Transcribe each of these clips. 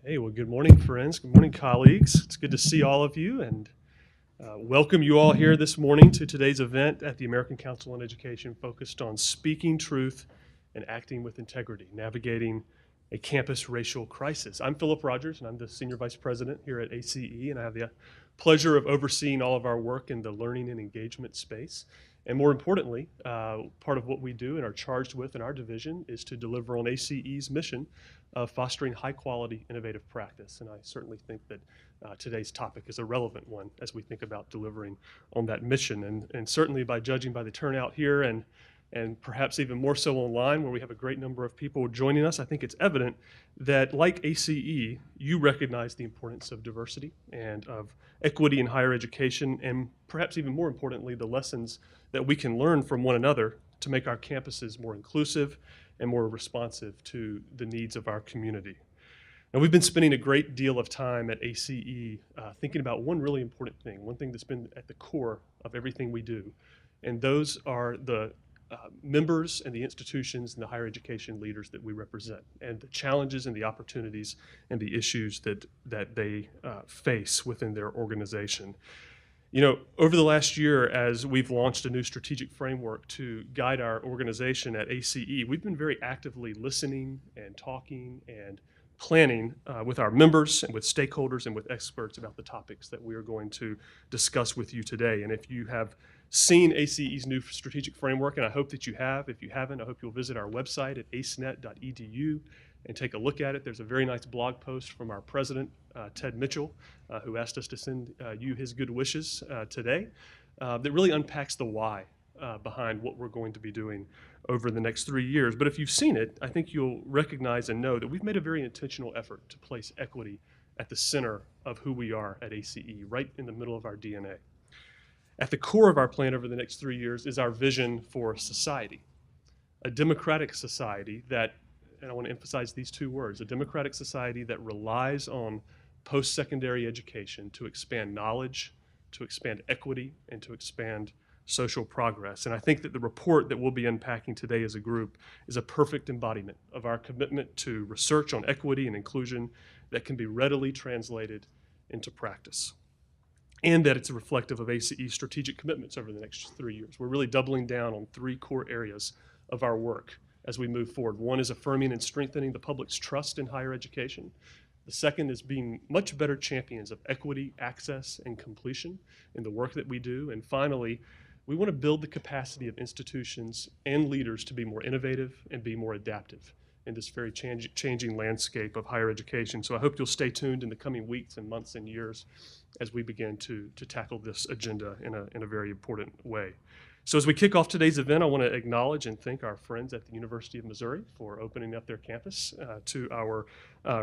Hey, well, good morning, friends. Good morning, colleagues. It's good to see all of you and welcome you all here this morning to today's event at the American Council on Education focused on speaking truth and acting with integrity, navigating a campus racial crisis. I'm Philip Rogers, and I'm the Senior Vice President here at ACE, and I have the pleasure of overseeing all of our work in the learning and engagement space. And more importantly, part of what we do and are charged with in our division is to deliver on ACE's mission of fostering high-quality, innovative practice. And I certainly think that today's topic is a relevant one as we think about delivering on that mission. And certainly by judging by the turnout here and perhaps even more so online, where we have a great number of people joining us, I think it's evident that, like ACE, you recognize the importance of diversity and of equity in higher education, and perhaps even more importantly, the lessons that we can learn from one another to make our campuses more inclusive and more responsive to the needs of our community. Now, we've been spending a great deal of time at ACE thinking about one really important thing, one thing that's been at the core of everything we do, and those are the members and the institutions and the higher education leaders that we represent, and the challenges and the opportunities and the issues that they face within their organization. You know, over the last year, as we've launched a new strategic framework to guide our organization at ACE, we've been very actively listening and talking and planning with our members and with stakeholders and with experts about the topics that we are going to discuss with you today. And if you have seen ACE's new strategic framework, and I hope that you have, if you haven't, I hope you'll visit our website at acenet.edu and take a look at it. There's a very nice blog post from our president, Ted Mitchell, who asked us to send you his good wishes today, that really unpacks the why behind what we're going to be doing over the next 3 years. But if you've seen it, I think you'll recognize and know that we've made a very intentional effort to place equity at the center of who we are at ACE, right in the middle of our DNA. At the core of our plan over the next 3 years is our vision for society, a democratic society that, and I want to emphasize these two words, a democratic society that relies on post-secondary education to expand knowledge, to expand equity, and to expand social progress. And I think that the report that we'll be unpacking today as a group is a perfect embodiment of our commitment to research on equity and inclusion that can be readily translated into practice, and that it's reflective of ACE's strategic commitments over the next 3 years. We're really doubling down on three core areas of our work as we move forward. One is affirming and strengthening the public's trust in higher education. The second is being much better champions of equity, access, and completion in the work that we do. And finally, we want to build the capacity of institutions and leaders to be more innovative and be more adaptive in this very changing landscape of higher education. So I hope you'll stay tuned in the coming weeks and months and years as we begin to tackle this agenda in a very important way. So as we kick off today's event, I want to acknowledge and thank our friends at the University of Missouri for opening up their campus to our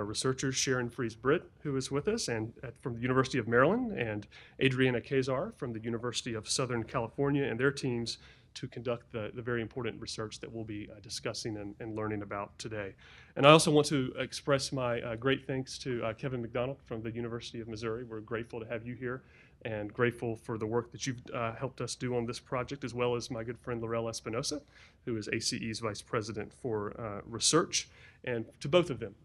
researchers, Sharon Fries-Britt, who is with us, and from the University of Maryland, and Adriana Kazar from the University of Southern California, and their teams to conduct the very important research that we'll be discussing and learning about today. And I also want to express my great thanks to Kevin McDonald from the University of Missouri. We're grateful to have you here and grateful for the work that you've helped us do on this project, as well as my good friend Lorelle Espinosa, who is ACE's Vice President for Research, and to both of them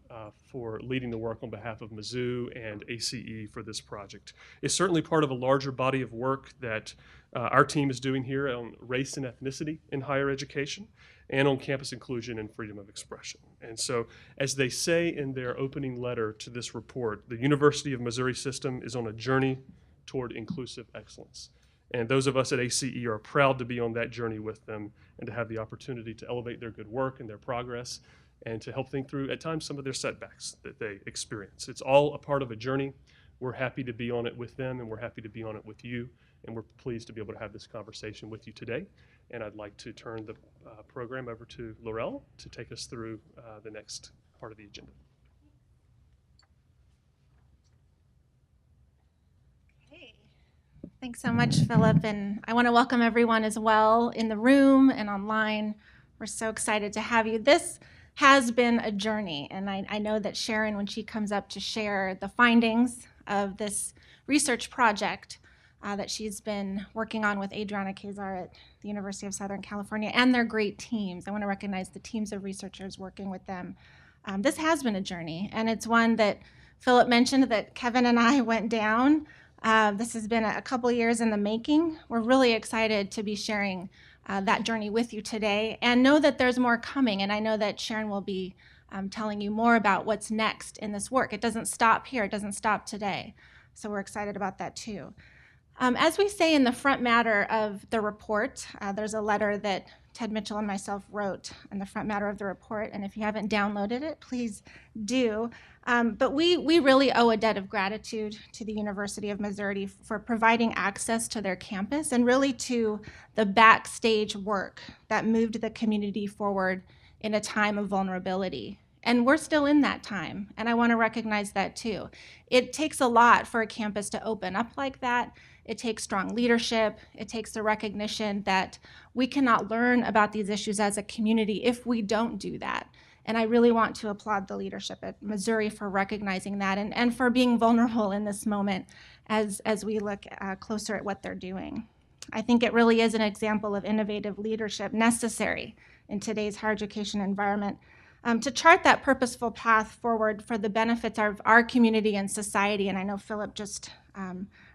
for leading the work on behalf of Mizzou and ACE for this project. It's certainly part of a larger body of work that our team is doing here on race and ethnicity in higher education and on campus inclusion and freedom of expression. And so, as they say in their opening letter to this report, the University of Missouri system is on a journey toward inclusive excellence. And those of us at ACE are proud to be on that journey with them and to have the opportunity to elevate their good work and their progress and to help think through, at times, some of their setbacks that they experience. It's all a part of a journey. We're happy to be on it with them, and we're happy to be on it with you, and we're pleased to be able to have this conversation with you today. And I'd like to turn the program over to Lorelle to take us through the next part of the agenda. Thanks so much, Philip, and I want to welcome everyone as well in the room and online. We're so excited to have you. This has been a journey, and I know that Sharon, when she comes up to share the findings of this research project that she's been working on with Adriana Kazar at the University of Southern California and their great teams. I want to recognize the teams of researchers working with them This has been a journey, and it's one that Philip mentioned that Kevin and I went down. This has been a couple years in the making. We're really excited to be sharing that journey with you today, and know that there's more coming, and I know that Sharon will be telling you more about what's next in this work. It doesn't stop here. It doesn't stop today. So we're excited about that too. As we say in the front matter of the report, there's a letter that Ted Mitchell and myself wrote in the front matter of the report, and if you haven't downloaded it, please do. But we really owe a debt of gratitude to the University of Missouri for providing access to their campus and really to the backstage work that moved the community forward in a time of vulnerability. And we're still in that time, and I want to recognize that too. It takes a lot for a campus to open up like that. It takes strong leadership. It takes the recognition that we cannot learn about these issues as a community if we don't do that. And I really want to applaud the leadership at Missouri for recognizing that and for being vulnerable in this moment as we look closer at what they're doing. I think it really is an example of innovative leadership necessary in today's higher education environment. To chart that purposeful path forward for the benefits of our community and society. And I know Philip just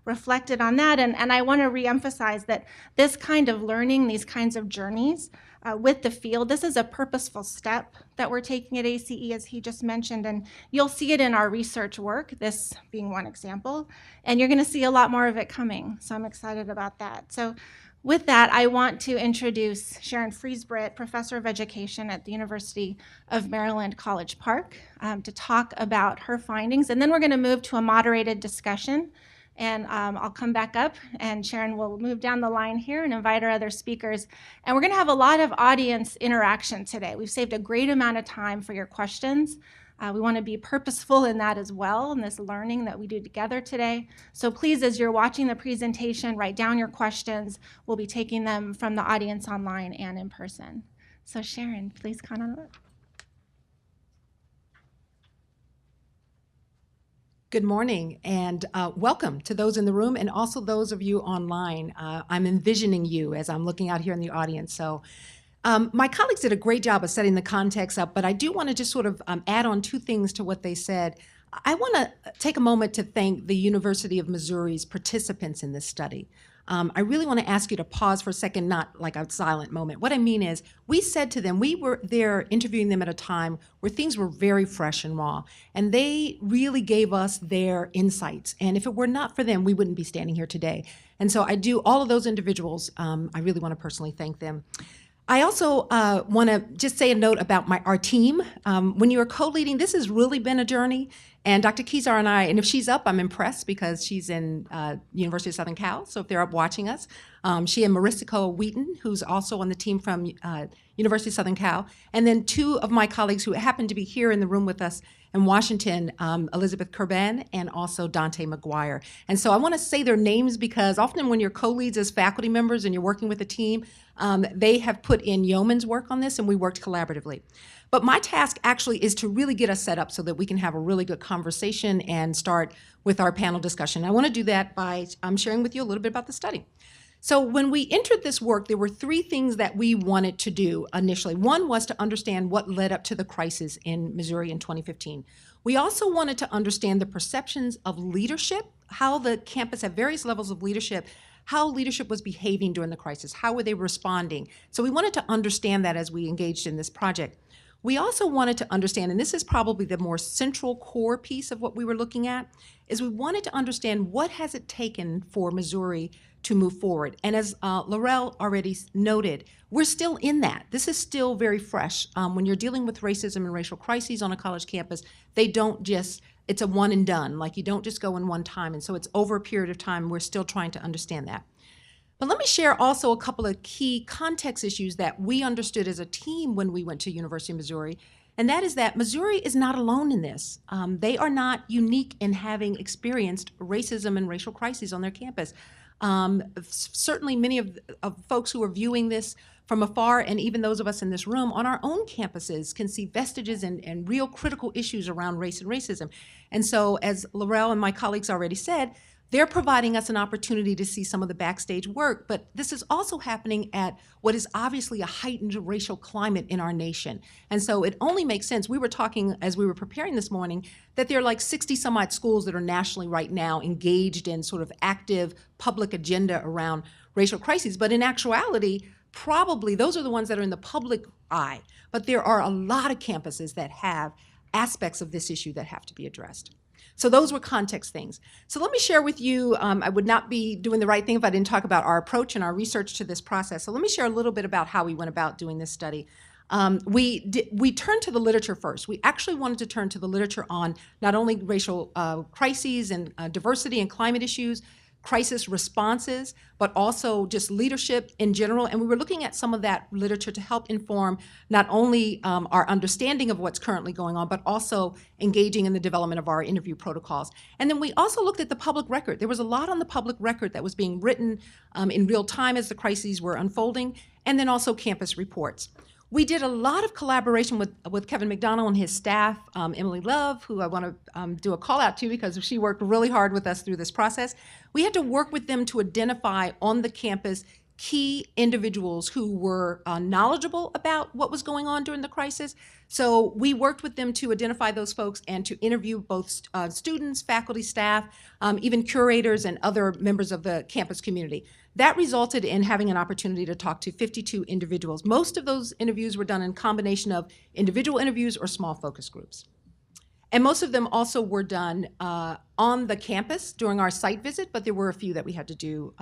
reflected on that. And I want to reemphasize that this kind of learning, these kinds of journeys with the field, this is a purposeful step that we're taking at ACE, as he just mentioned. And you'll see it in our research work, this being one example. And you're going to see a lot more of it coming. So I'm excited about that. So with that, I want to introduce Sharon Fries-Britt, Professor of Education at the University of Maryland, College Park, to talk about her findings. And then we're going to move to a moderated discussion. And I'll come back up, and Sharon will move down the line here and invite our other speakers. And we're going to have a lot of audience interaction today. We've saved a great amount of time for your questions. We want to be purposeful in that as well, in this learning that we do together today. So please, as you're watching the presentation, write down your questions. We'll be taking them from the audience online and in person. So Sharon, please comment on it. Good morning, and welcome to those in the room and also those of you online. I'm envisioning you as I'm looking out here in the audience. So my colleagues did a great job of setting the context up, but I do want to just sort of add on two things to what they said. I want to take a moment to thank the University of Missouri's participants in this study. I really want to ask you to pause for a second, not like a silent moment. What I mean is, we said to them, we were there interviewing them at a time where things were very fresh and raw, and they really gave us their insights. And if it were not for them, we wouldn't be standing here today. And so I do, all of those individuals, I really want to personally thank them. I also want to just say a note about our team. When you are co-leading, this has really been a journey. And Dr. Kezar and I, and if she's up, I'm impressed because she's in University of Southern Cal, so if they're up watching us. She and Marissa Wheaton, who's also on the team from University of Southern Cal. And then two of my colleagues who happen to be here in the room with us in Washington, Elizabeth Kerban and also Dante McGuire. And so I want to say their names because often when you're co-leads as faculty members and you're working with a team, they have put in yeoman's work on this, and we worked collaboratively. But my task actually is to really get us set up so that we can have a really good conversation and start with our panel discussion. I want to do that by sharing with you a little bit about the study. So when we entered this work, there were three things that we wanted to do initially. One was to understand what led up to the crisis in Missouri in 2015. We also wanted to understand the perceptions of leadership, how the campus at various levels of leadership, how leadership was behaving during the crisis, how were they responding. So we wanted to understand that as we engaged in this project. We also wanted to understand, and this is probably the more central core piece of what we were looking at, is we wanted to understand what has it taken for Missouri to move forward. And as Lorelle already noted, we're still in that. This is still very fresh. When you're dealing with racism and racial crises on a college campus, they don't just, it's a one and done. Like you don't just go in one time. And so it's over a period of time. We're still trying to understand that. But let me share also a couple of key context issues that we understood as a team when we went to University of Missouri, and that is that Missouri is not alone in this. They are not unique in having experienced racism and racial crises on their campus. Certainly many of folks who are viewing this from afar, and even those of us in this room on our own campuses, can see vestiges and real critical issues around race and racism. And so, as Lorelle and my colleagues already said, They're providing us an opportunity to see some of the backstage work, but this is also happening at what is obviously a heightened racial climate in our nation. And so it only makes sense. We were talking as we were preparing this morning that there are like 60 some odd schools that are nationally right now engaged in sort of active public agenda around racial crises. But in actuality, probably those are the ones that are in the public eye. But there are a lot of campuses that have aspects of this issue that have to be addressed. So those were context things. So let me share with you, I would not be doing the right thing if I didn't talk about our approach and our research to this process. So let me share a little bit about how we went about doing this study. We turned to the literature first. We actually wanted to turn to the literature on not only racial crises and diversity and climate issues, crisis responses, but also just leadership in general. And we were looking at some of that literature to help inform not only our understanding of what's currently going on, but also engaging in the development of our interview protocols. And then we also looked at the public record. There was a lot on the public record that was being written in real time as the crises were unfolding, and then also campus reports. We did a lot of collaboration with Kevin McDonald and his staff, Emily Love, who I want to do a call out to because she worked really hard with us through this process. We had to work with them to identify on the campus key individuals who were knowledgeable about what was going on during the crisis. So we worked with them to identify those folks and to interview both students, faculty, staff, even curators and other members of the campus community. That resulted in having an opportunity to talk to 52 individuals. Most of those interviews were done in combination of individual interviews or small focus groups. And most of them also were done on the campus during our site visit, but there were a few that we had to do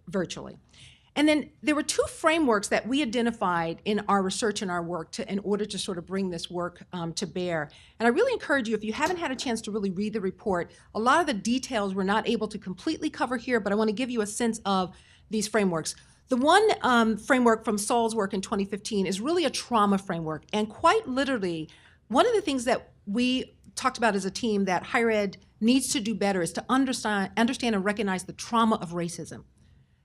virtually. And then there were two frameworks that we identified in our research and our work in order to sort of bring this work to bear. And I really encourage you, if you haven't had a chance to really read the report, a lot of the details we're not able to completely cover here, but I want to give you a sense of these frameworks. The one framework from Saul's work in 2015 is really a trauma framework. And quite literally, one of the things that we talked about as a team that higher ed needs to do better is to understand and recognize the trauma of racism.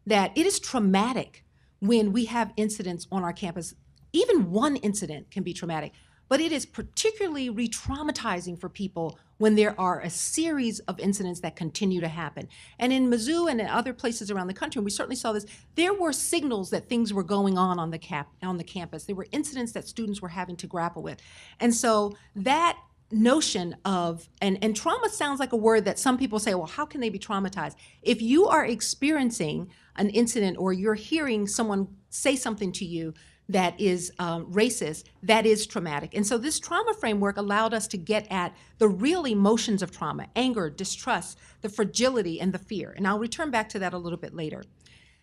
That it is traumatic when we have incidents on our campus. Even one incident can be traumatic, but it is particularly re-traumatizing for people when there are a series of incidents that continue to happen. And in Mizzou and in other places around the country, and we certainly saw this, there were signals that things were going on the campus. There were incidents that students were having to grapple with. And so that notion of, and trauma sounds like a word that some people say, well, how can they be traumatized? If you are experiencing an incident or you're hearing someone say something to you that is racist, that is traumatic. And so this trauma framework allowed us to get at the real emotions of trauma: anger, distrust, the fragility, and the fear. And I'll return back to that a little bit later.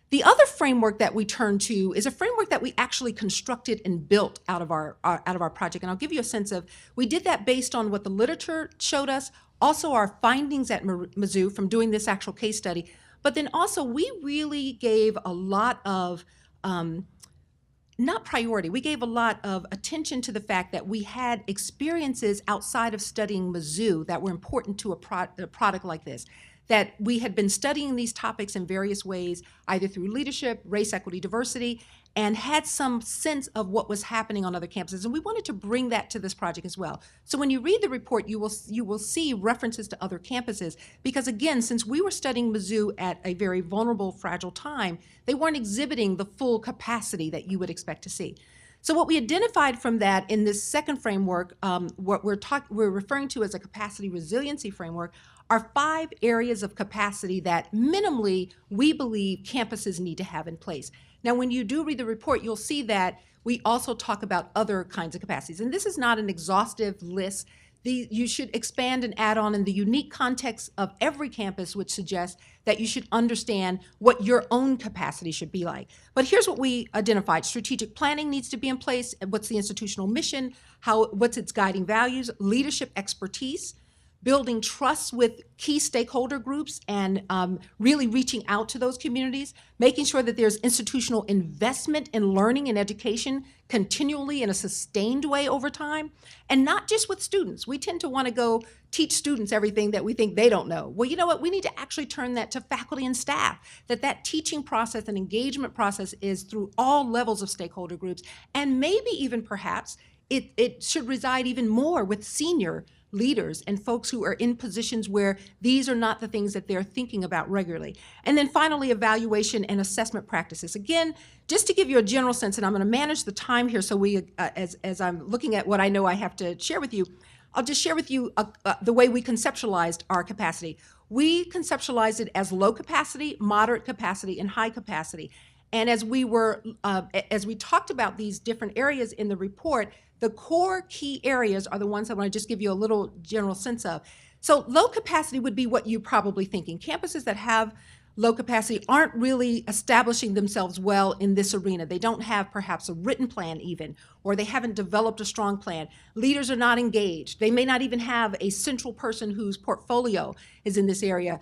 The other framework that we turn to is a framework that we actually constructed and built out of our project. And I'll give you a sense of, we did that based on what the literature showed us, also our findings at Mizzou from doing this actual case study. But then also we really gave a lot of, not priority, we gave a lot of attention to the fact that we had experiences outside of studying Mizzou that were important to a product like this. That we had been studying these topics in various ways, either through leadership, race, equity, diversity, and had some sense of what was happening on other campuses. And we wanted to bring that to this project as well. So when you read the report, you will see references to other campuses. Because again, since we were studying Mizzou at a very vulnerable, fragile time, they weren't exhibiting the full capacity that you would expect to see. So what we identified from that in this second framework, what we're referring to as a capacity resiliency framework, are 5 areas of capacity that minimally we believe campuses need to have in place. Now, when you do read the report, you'll see that we also talk about other kinds of capacities. And this is not an exhaustive list. You should expand and add on in the unique context of every campus, which suggests that you should understand what your own capacity should be like. But here's what we identified. Strategic planning needs to be in place. What's the institutional mission? What's its guiding values? Leadership expertise. Building trust with key stakeholder groups and really reaching out to those communities, making sure that there's institutional investment in learning and education continually in a sustained way over time, and not just with students. We tend to want to go teach students everything that we think they don't know. Well, you know what? We need to actually turn that to faculty and staff, that teaching process and engagement process is through all levels of stakeholder groups, and maybe even perhaps it should reside even more with senior leaders and folks who are in positions where these are not the things that they're thinking about regularly. And then finally, evaluation and assessment practices. Again, just to give you a general sense, and I'm going to manage the time here so we, as I'm looking at what I know I have to share with you, I'll just share with you the way we conceptualized our capacity. We conceptualized it as low capacity, moderate capacity, and high capacity. And as we talked about these different areas in the report, the core key areas are the ones I want to just give you a little general sense of. So low capacity would be what you're probably thinking. Campuses that have low capacity aren't really establishing themselves well in this arena. They don't have perhaps a written plan even, or they haven't developed a strong plan. Leaders are not engaged. They may not even have a central person whose portfolio is in this area.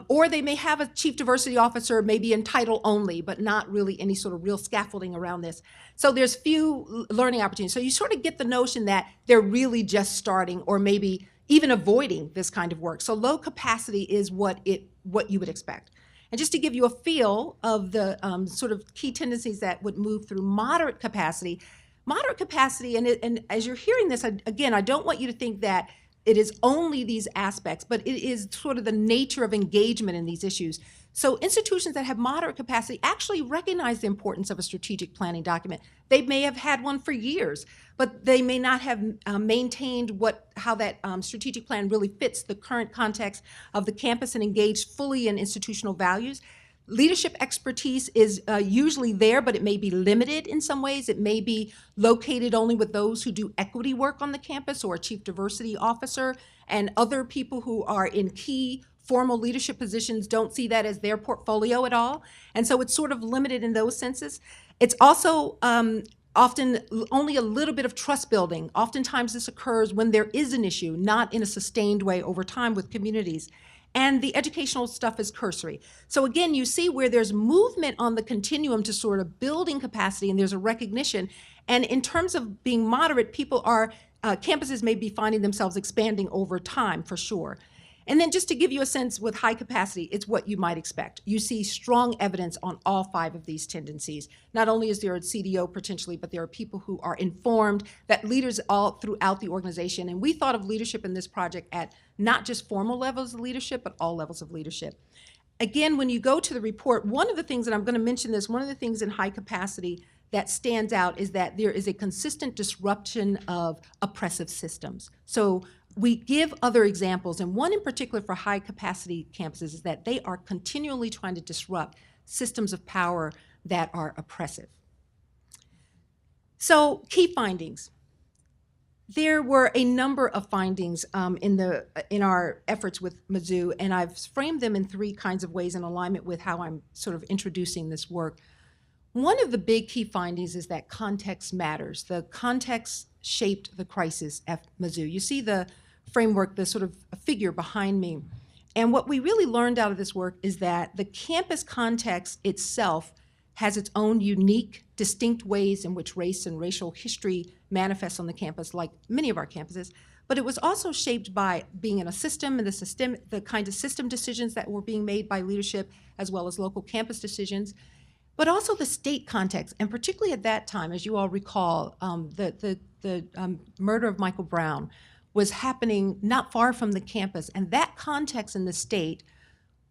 Or they may have a chief diversity officer, maybe in title only, but not really any sort of real scaffolding around this. So there's few learning opportunities. So you sort of get the notion that they're really just starting or maybe even avoiding this kind of work. So low capacity is what you would expect. And just to give you a feel of the sort of key tendencies that would move through moderate capacity, and as you're hearing this, again, I don't want you to think that it is only these aspects, but it is sort of the nature of engagement in these issues. So institutions that have moderate capacity actually recognize the importance of a strategic planning document. They may have had one for years, but they may not have maintained how that strategic plan really fits the current context of the campus and engaged fully in institutional values. Leadership expertise is usually there, but it may be limited in some ways. It may be located only with those who do equity work on the campus or a chief diversity officer, and other people who are in key formal leadership positions don't see that as their portfolio at all. And so it's sort of limited in those senses. It's also often only a little bit of trust building. Oftentimes this occurs when there is an issue, not in a sustained way over time with communities. And the educational stuff is cursory. So again, you see where there's movement on the continuum to sort of building capacity, and there's a recognition. And in terms of being moderate, campuses may be finding themselves expanding over time for sure. And then just to give you a sense with high capacity, it's what you might expect. You see strong evidence on all 5 of these tendencies. Not only is there a CDO potentially, but there are people who are informed, that leaders all throughout the organization. And we thought of leadership in this project at not just formal levels of leadership, but all levels of leadership. Again, when you go to the report, one of the things, and I'm going to mention this, one of the things in high capacity that stands out is that there is a consistent disruption of oppressive systems. So we give other examples, and one in particular for high capacity campuses is that they are continually trying to disrupt systems of power that are oppressive. So key findings. There were a number of findings in our efforts with Mizzou, and I've framed them in 3 kinds of ways in alignment with how I'm sort of introducing this work. One of the big key findings is that context matters. The context shaped the crisis at Mizzou. You see the framework, the sort of figure behind me. And what we really learned out of this work is that the campus context itself has its own unique, distinct ways in which race and racial history manifests on the campus, like many of our campuses. But it was also shaped by being in a system and the kind of system decisions that were being made by leadership, as well as local campus decisions. But also the state context, and particularly at that time, as you all recall, the murder of Michael Brown was happening not far from the campus, and that context in the state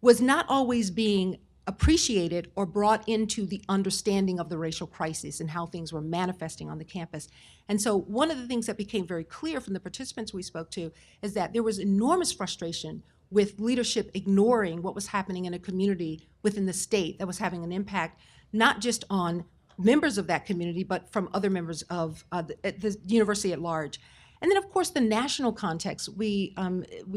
was not always being appreciated or brought into the understanding of the racial crisis and how things were manifesting on the campus. And so one of the things that became very clear from the participants we spoke to is that there was enormous frustration with leadership ignoring what was happening in a community within the state that was having an impact not just on members of that community, but from other members of the university at large. And then, of course, the national context. We've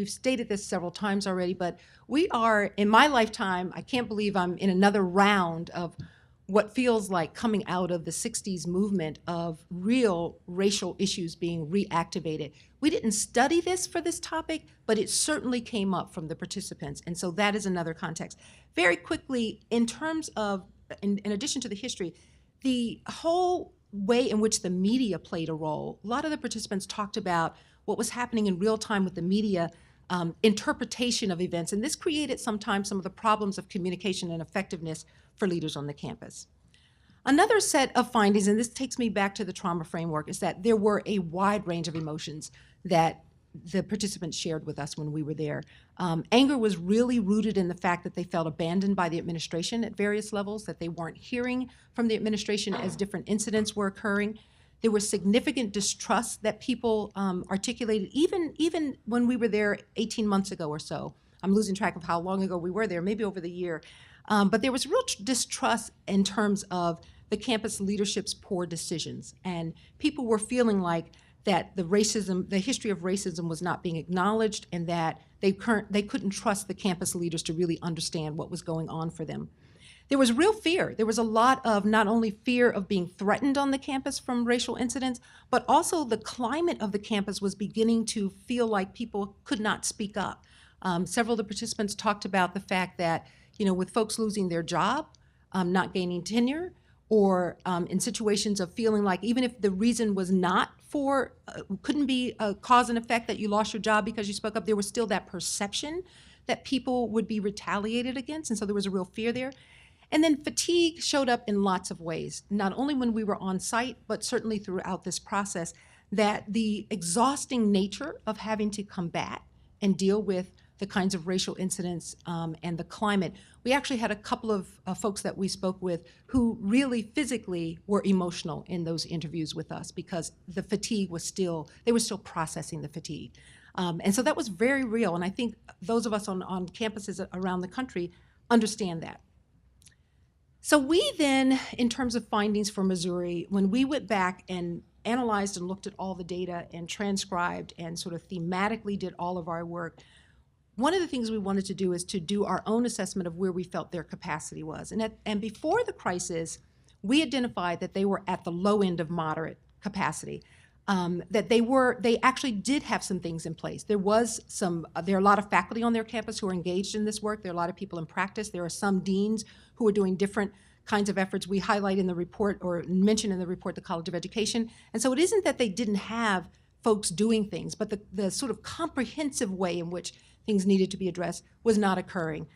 stated this several times already, but we are, in my lifetime, I can't believe I'm in another round of what feels like coming out of the 60s movement of real racial issues being reactivated. We didn't study this for this topic, but it certainly came up from the participants. And so that is another context. Very quickly, in terms of, in addition to the history, the whole way in which the media played a role. A lot of the participants talked about what was happening in real time with the media interpretation of events, and this created sometimes some of the problems of communication and effectiveness for leaders on the campus. Another set of findings, and this takes me back to the trauma framework, is that there were a wide range of emotions that the participants shared with us when we were there. Anger was really rooted in the fact that they felt abandoned by the administration at various levels, that they weren't hearing from the administration as different incidents were occurring. There was significant distrust that people articulated, even when we were there 18 months ago or so. I'm losing track of how long ago we were there, maybe over the year. But there was real distrust in terms of the campus leadership's poor decisions. And people were feeling like that the history of racism was not being acknowledged, and that they couldn't trust the campus leaders to really understand what was going on for them. There was real fear. There was a lot of not only fear of being threatened on the campus from racial incidents, but also the climate of the campus was beginning to feel like people could not speak up. Several of the participants talked about the fact that, with folks losing their job, not gaining tenure, or in situations of feeling like even if the reason was not couldn't be a cause and effect that you lost your job because you spoke up, there was still that perception that people would be retaliated against, and so there was a real fear there. And then fatigue showed up in lots of ways, not only when we were on site, but certainly throughout this process, that the exhausting nature of having to combat and deal with the kinds of racial incidents and the climate. We actually had a couple of folks that we spoke with who really physically were emotional in those interviews with us because the fatigue they were still processing the fatigue. And so that was very real. And I think those of us on campuses around the country understand that. So we then, in terms of findings for Missouri, when we went back and analyzed and looked at all the data and transcribed and sort of thematically did all of our work, one of the things we wanted to do is to do our own assessment of where we felt their capacity was. And before the crisis, we identified that they were at the low end of moderate capacity, that they actually did have some things in place. There are a lot of faculty on their campus who are engaged in this work. There are a lot of people in practice. There are some deans who are doing different kinds of efforts. We highlight in the report or mention in the report the College of Education. And so it isn't that they didn't have folks doing things, but the sort of comprehensive way in which things needed to be addressed was not occurring,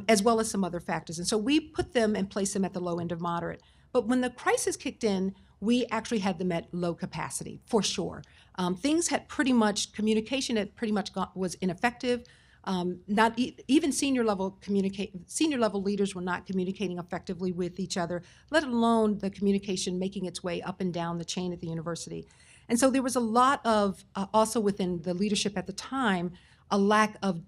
as well as some other factors. And so we put them and placed them at the low end of moderate. But when the crisis kicked in, we actually had them at low capacity, for sure. Communication had pretty much was ineffective. Even senior level leaders were not communicating effectively with each other, let alone the communication making its way up and down the chain at the university. And so there was a lot of, also within the leadership at the time, a lack of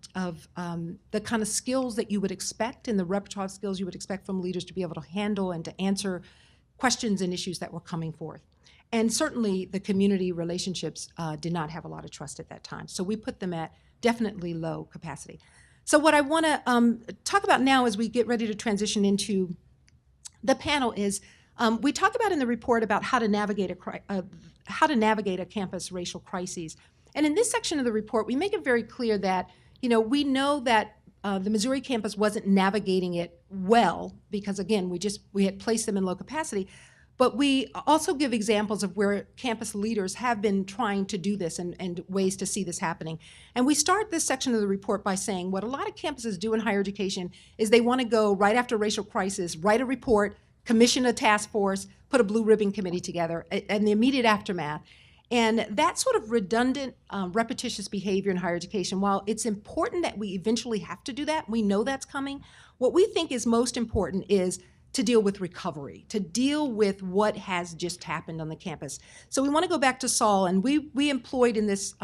the kind of skills that you would expect and the repertoire of skills you would expect from leaders to be able to handle and to answer questions and issues that were coming forth. And certainly the community relationships did not have a lot of trust at that time. So we put them at definitely low capacity. So what I want to talk about now as we get ready to transition into the panel is we talk about in the report about how to navigate a campus racial crises. And in this section of the report, we make it very clear that, we know that the Missouri campus wasn't navigating it well because, again, we had placed them in low capacity. But we also give examples of where campus leaders have been trying to do this and ways to see this happening. And we start this section of the report by saying what a lot of campuses do in higher education is they want to go right after racial crisis, write a report, commission a task force, put a blue ribbon committee together, and the immediate aftermath. And that sort of redundant, repetitious behavior in higher education, while it's important that we eventually have to do that, we know that's coming, what we think is most important is to deal with recovery, to deal with what has just happened on the campus. So we want to go back to Saul, and we employed in this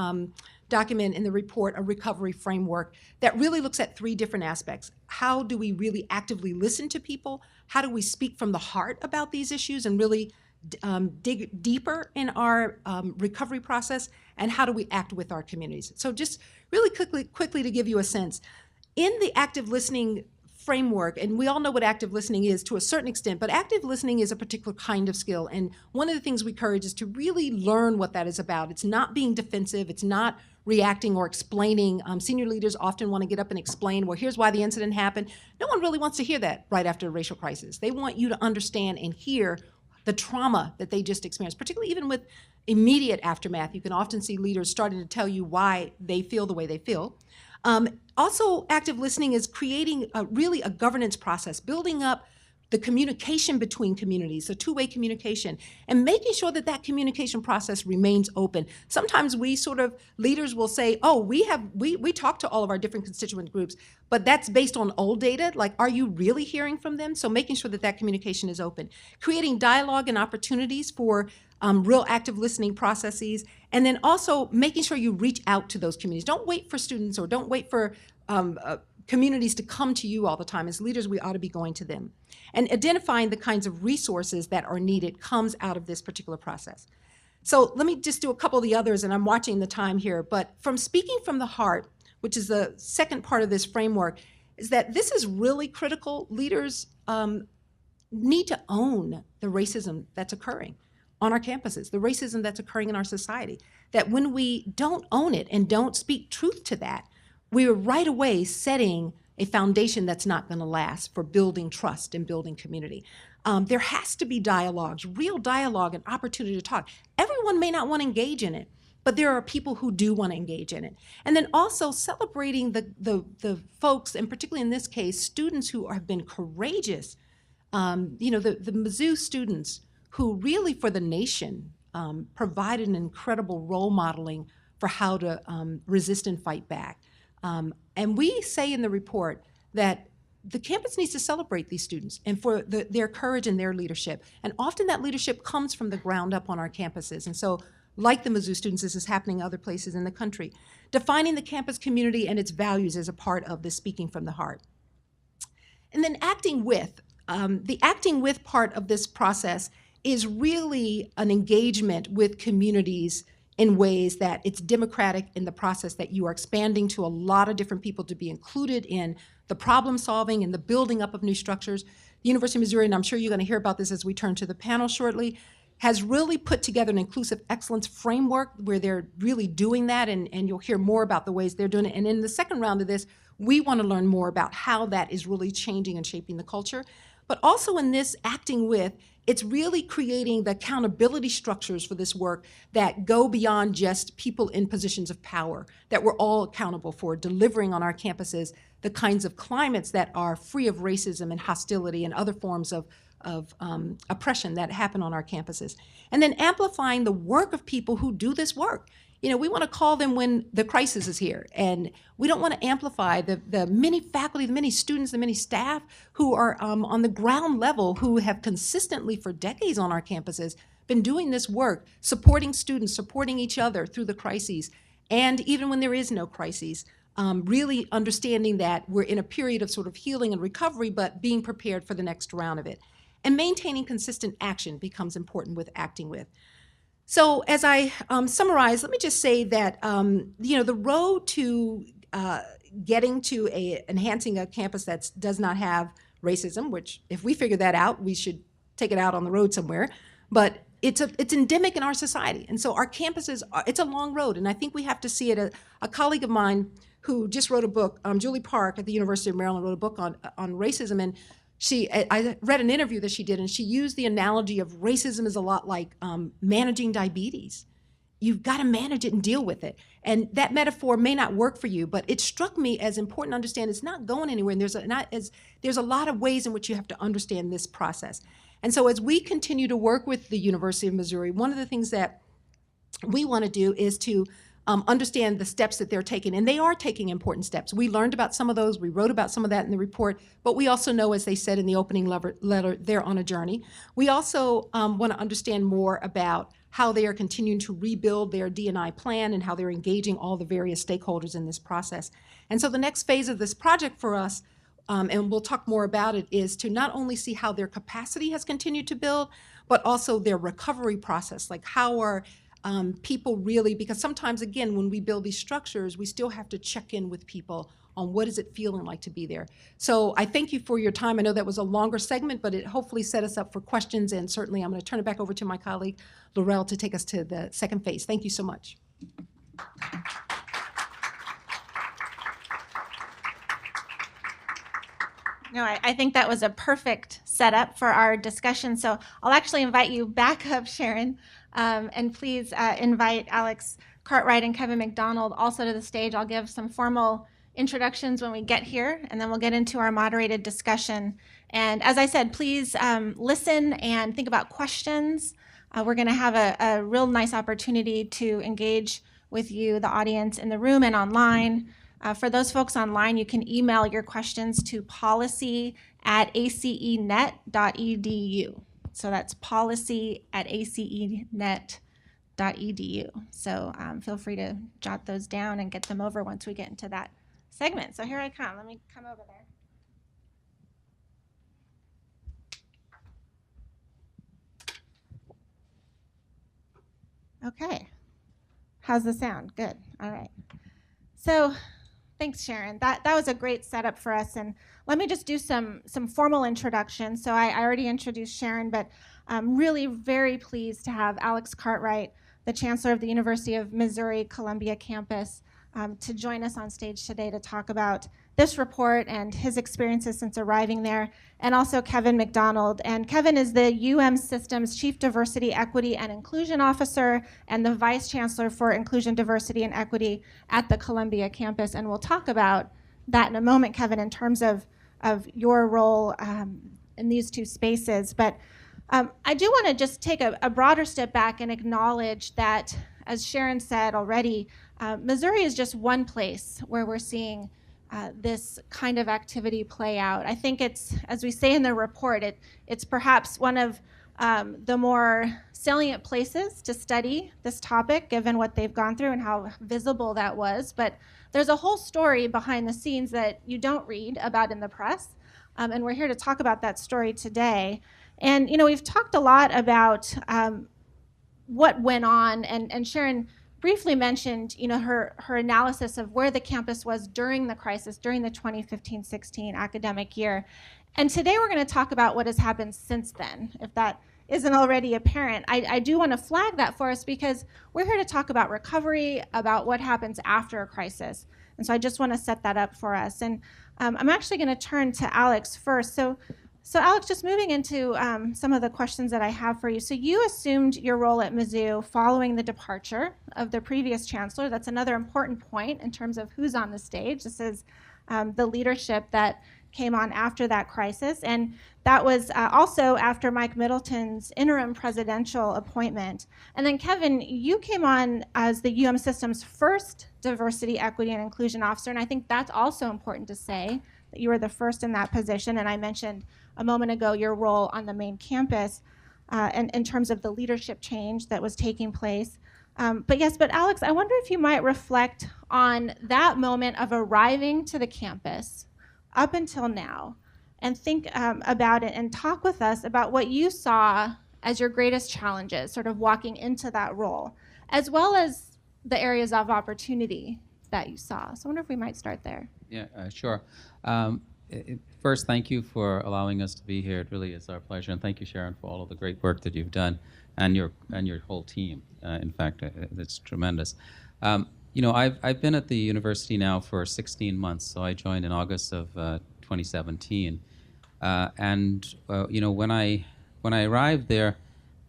document in the report a recovery framework that really looks at three different aspects. How do we really actively listen to people? How do we speak from the heart about these issues and really dig deeper in our recovery process? And how do we act with our communities? So just really quickly to give you a sense, in the active listening framework, and we all know what active listening is to a certain extent, but active listening is a particular kind of skill. And one of the things we encourage is to really learn what that is about. It's not being defensive. It's not reacting or explaining. Senior leaders often want to get up and explain, well, here's why the incident happened. No one really wants to hear that right after a racial crisis. They want you to understand and hear the trauma that they just experienced, particularly even with immediate aftermath. You can often see leaders starting to tell you why they feel the way they feel. Also, active listening is creating really a governance process, building up the communication between communities, the two-way communication, and making sure that that communication process remains open. Sometimes leaders will say, oh, we talk to all of our different constituent groups, but that's based on old data. Like, are you really hearing from them? So making sure that that communication is open. Creating dialogue and opportunities for real active listening processes, and then also making sure you reach out to those communities. Don't wait for students or don't wait for communities to come to you all the time. As leaders, we ought to be going to them. And identifying the kinds of resources that are needed comes out of this particular process. So let me just do a couple of the others, and I'm watching the time here. But from speaking from the heart, which is the second part of this framework, is that this is really critical. Leaders need to own the racism that's occurring on our campuses, the racism that's occurring in our society. That when we don't own it and don't speak truth to that, we are right away setting a foundation that's not going to last for building trust and building community. There has to be dialogues, real dialogue and opportunity to talk. Everyone may not want to engage in it, but there are people who do want to engage in it. And then also celebrating the folks, and particularly in this case, students who have been courageous. The Mizzou students who really for the nation provided an incredible role modeling for how to resist and fight back. And we say in the report that the campus needs to celebrate these students and for their courage and their leadership. And often that leadership comes from the ground up on our campuses. And so, like the Mizzou students, this is happening other places in the country. Defining the campus community and its values as a part of the speaking from the heart. And then acting with. The acting with part of this process is really an engagement with communities in ways that it's democratic in the process, that you are expanding to a lot of different people to be included in the problem solving and the building up of new structures. The University of Missouri, and I'm sure you're going to hear about this as we turn to the panel shortly, has really put together an inclusive excellence framework where they're really doing that, and you'll hear more about the ways they're doing it. And in the second round of this, we want to learn more about how that is really changing and shaping the culture. But also in this acting with, it's really creating the accountability structures for this work that go beyond just people in positions of power, that we're all accountable for delivering on our campuses the kinds of climates that are free of racism and hostility and other forms of oppression that happen on our campuses. And then amplifying the work of people who do this work. You know, we want to call them when the crisis is here, and we don't want to amplify the many faculty, the many students, the many staff who are on the ground level, who have consistently for decades on our campuses been doing this work, supporting students, supporting each other through the crises, and even when there is no crises, really understanding that we're in a period of sort of healing and recovery, but being prepared for the next round of it. And maintaining consistent action becomes important with acting with. So as I summarize, let me just say that the road to getting to enhancing a campus that does not have racism, which if we figure that out, we should take it out on the road somewhere. But it's endemic in our society, and so our campuses it's a long road, and I think we have to see it. A colleague of mine who just wrote a book, Julie Park at the University of Maryland, wrote a book on racism, and I read an interview that she did, and she used the analogy of racism is a lot like managing diabetes. You've got to manage it and deal with it. And that metaphor may not work for you, but it struck me as important to understand it's not going anywhere, and there's a lot of ways in which you have to understand this process. And so as we continue to work with the University of Missouri, one of the things that we want to do is to understand the steps that they're taking, and they are taking important steps. We learned about some of those, we wrote about some of that in the report, but we also know, as they said in the opening letter, they're on a journey. We also want to understand more about how they are continuing to rebuild their D&I plan and how they're engaging all the various stakeholders in this process. And so the next phase of this project for us, and we'll talk more about it, is to not only see how their capacity has continued to build, but also their recovery process, like how are people really, because sometimes, again, when we build these structures, we still have to check in with people on what is it feeling like to be there. So I thank you for your time. I know that was a longer segment, but it hopefully set us up for questions, and certainly I'm going to turn it back over to my colleague, Lorelle, to take us to the second phase. Thank you so much. No, I think that was a perfect setup for our discussion. So I'll actually invite you back up, Sharon, and please invite Alex Cartwright and Kevin McDonald also to the stage. I'll give some formal introductions when we get here, and then we'll get into our moderated discussion. And as I said, please listen and think about questions. We're going to have a real nice opportunity to engage with you, the audience in the room and online. For those folks online, you can email your questions to policy@acenet.edu. So that's policy@acenet.edu. So feel free to jot those down and get them over once we get into that segment. So here I come. Let me come over there. Okay. How's the sound? Good. All right. So thanks, Sharon. That was a great setup for us. And let me just do some formal introduction. So I already introduced Sharon, but I'm really very pleased to have Alex Cartwright, the Chancellor of the University of Missouri Columbia campus, to join us on stage today to talk about this report and his experiences since arriving there, and also Kevin McDonald. And Kevin is the UM Systems Chief Diversity, Equity, and Inclusion Officer and the Vice Chancellor for Inclusion, Diversity, and Equity at the Columbia campus. And we'll talk about that in a moment, Kevin, in terms of your role in these two spaces. But I do want to just take a broader step back and acknowledge that, as Sharon said already, Missouri is just one place where we're seeing this kind of activity play out. I think it's, as we say in the report, it's perhaps one of the more salient places to study this topic, given what they've gone through and how visible that was. But there's a whole story behind the scenes that you don't read about in the press, and we're here to talk about that story today. And we've talked a lot about what went on, and Sharon briefly mentioned, her analysis of where the campus was during the crisis, during the 2015-16 academic year. And today we're going to talk about what has happened since then, if that isn't already apparent. I do want to flag that for us because we're here to talk about recovery, about what happens after a crisis. And so I just want to set that up for us. And I'm actually going to turn to Alex first. So Alex, just moving into some of the questions that I have for you. So you assumed your role at Mizzou following the departure of the previous chancellor. That's another important point in terms of who's on the stage. This is the leadership that came on after that crisis. And that was also after Mike Middleton's interim presidential appointment. And then Kevin, you came on as the UM System's first diversity, equity, and inclusion officer. And I think that's also important to say, that you were the first in that position. And I mentioned a moment ago your role on the main campus and in terms of the leadership change that was taking place. But Alex, I wonder if you might reflect on that moment of arriving to the campus up until now and think about it and talk with us about what you saw as your greatest challenges, sort of walking into that role, as well as the areas of opportunity that you saw. So I wonder if we might start there. Yeah, sure. First, thank you for allowing us to be here. It really is our pleasure, and thank you, Sharon, for all of the great work that you've done, and your whole team. In fact, it's tremendous. I've been at the university now for 16 months. So I joined in August of 2017, when I arrived there,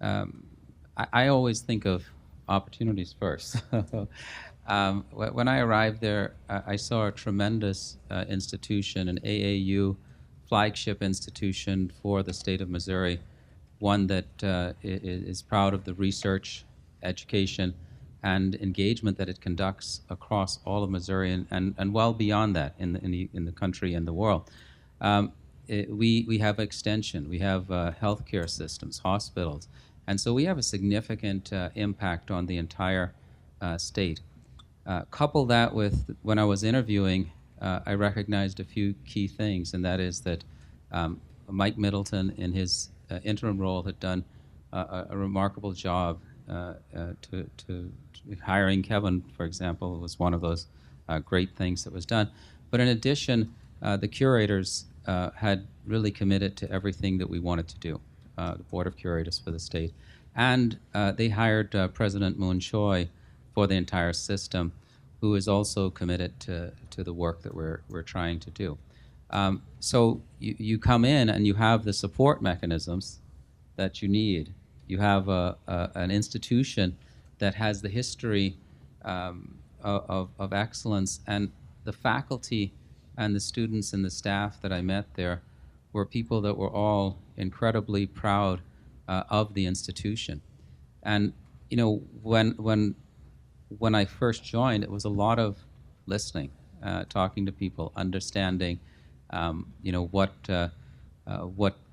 I always think of opportunities first. When I arrived there, I saw a tremendous institution, an AAU flagship institution for the state of Missouri, one that is proud of the research, education, and engagement that it conducts across all of Missouri and well beyond that in the country and the world. We have extension, we have healthcare systems, hospitals, and so we have a significant impact on the entire state. Couple that with, when I was interviewing, I recognized a few key things, and that is that Mike Middleton, in his interim role, had done a remarkable job to hiring Kevin, for example, was one of those great things that was done. But in addition, the curators had really committed to everything that we wanted to do, the Board of Curators for the state. And they hired President Moon Choi for the entire system, who is also committed to the work that we're trying to do. So you come in and you have the support mechanisms that you need. You have an institution that has the history of excellence, and the faculty and the students and the staff that I met there were people that were all incredibly proud of the institution. And you know, when I first joined, it was a lot of listening, talking to people, understanding, you know, what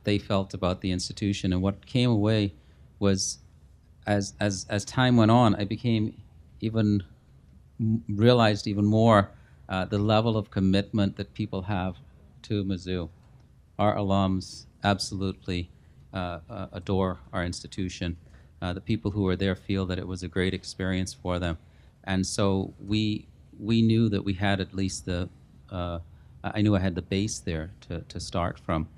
they felt about the institution. And what came away was, as time went on, I became realized even more the level of commitment that people have to Mizzou. Our alums absolutely adore our institution. The people who were there feel that it was a great experience for them. And so we knew that we had at least I knew I had the base there to start from.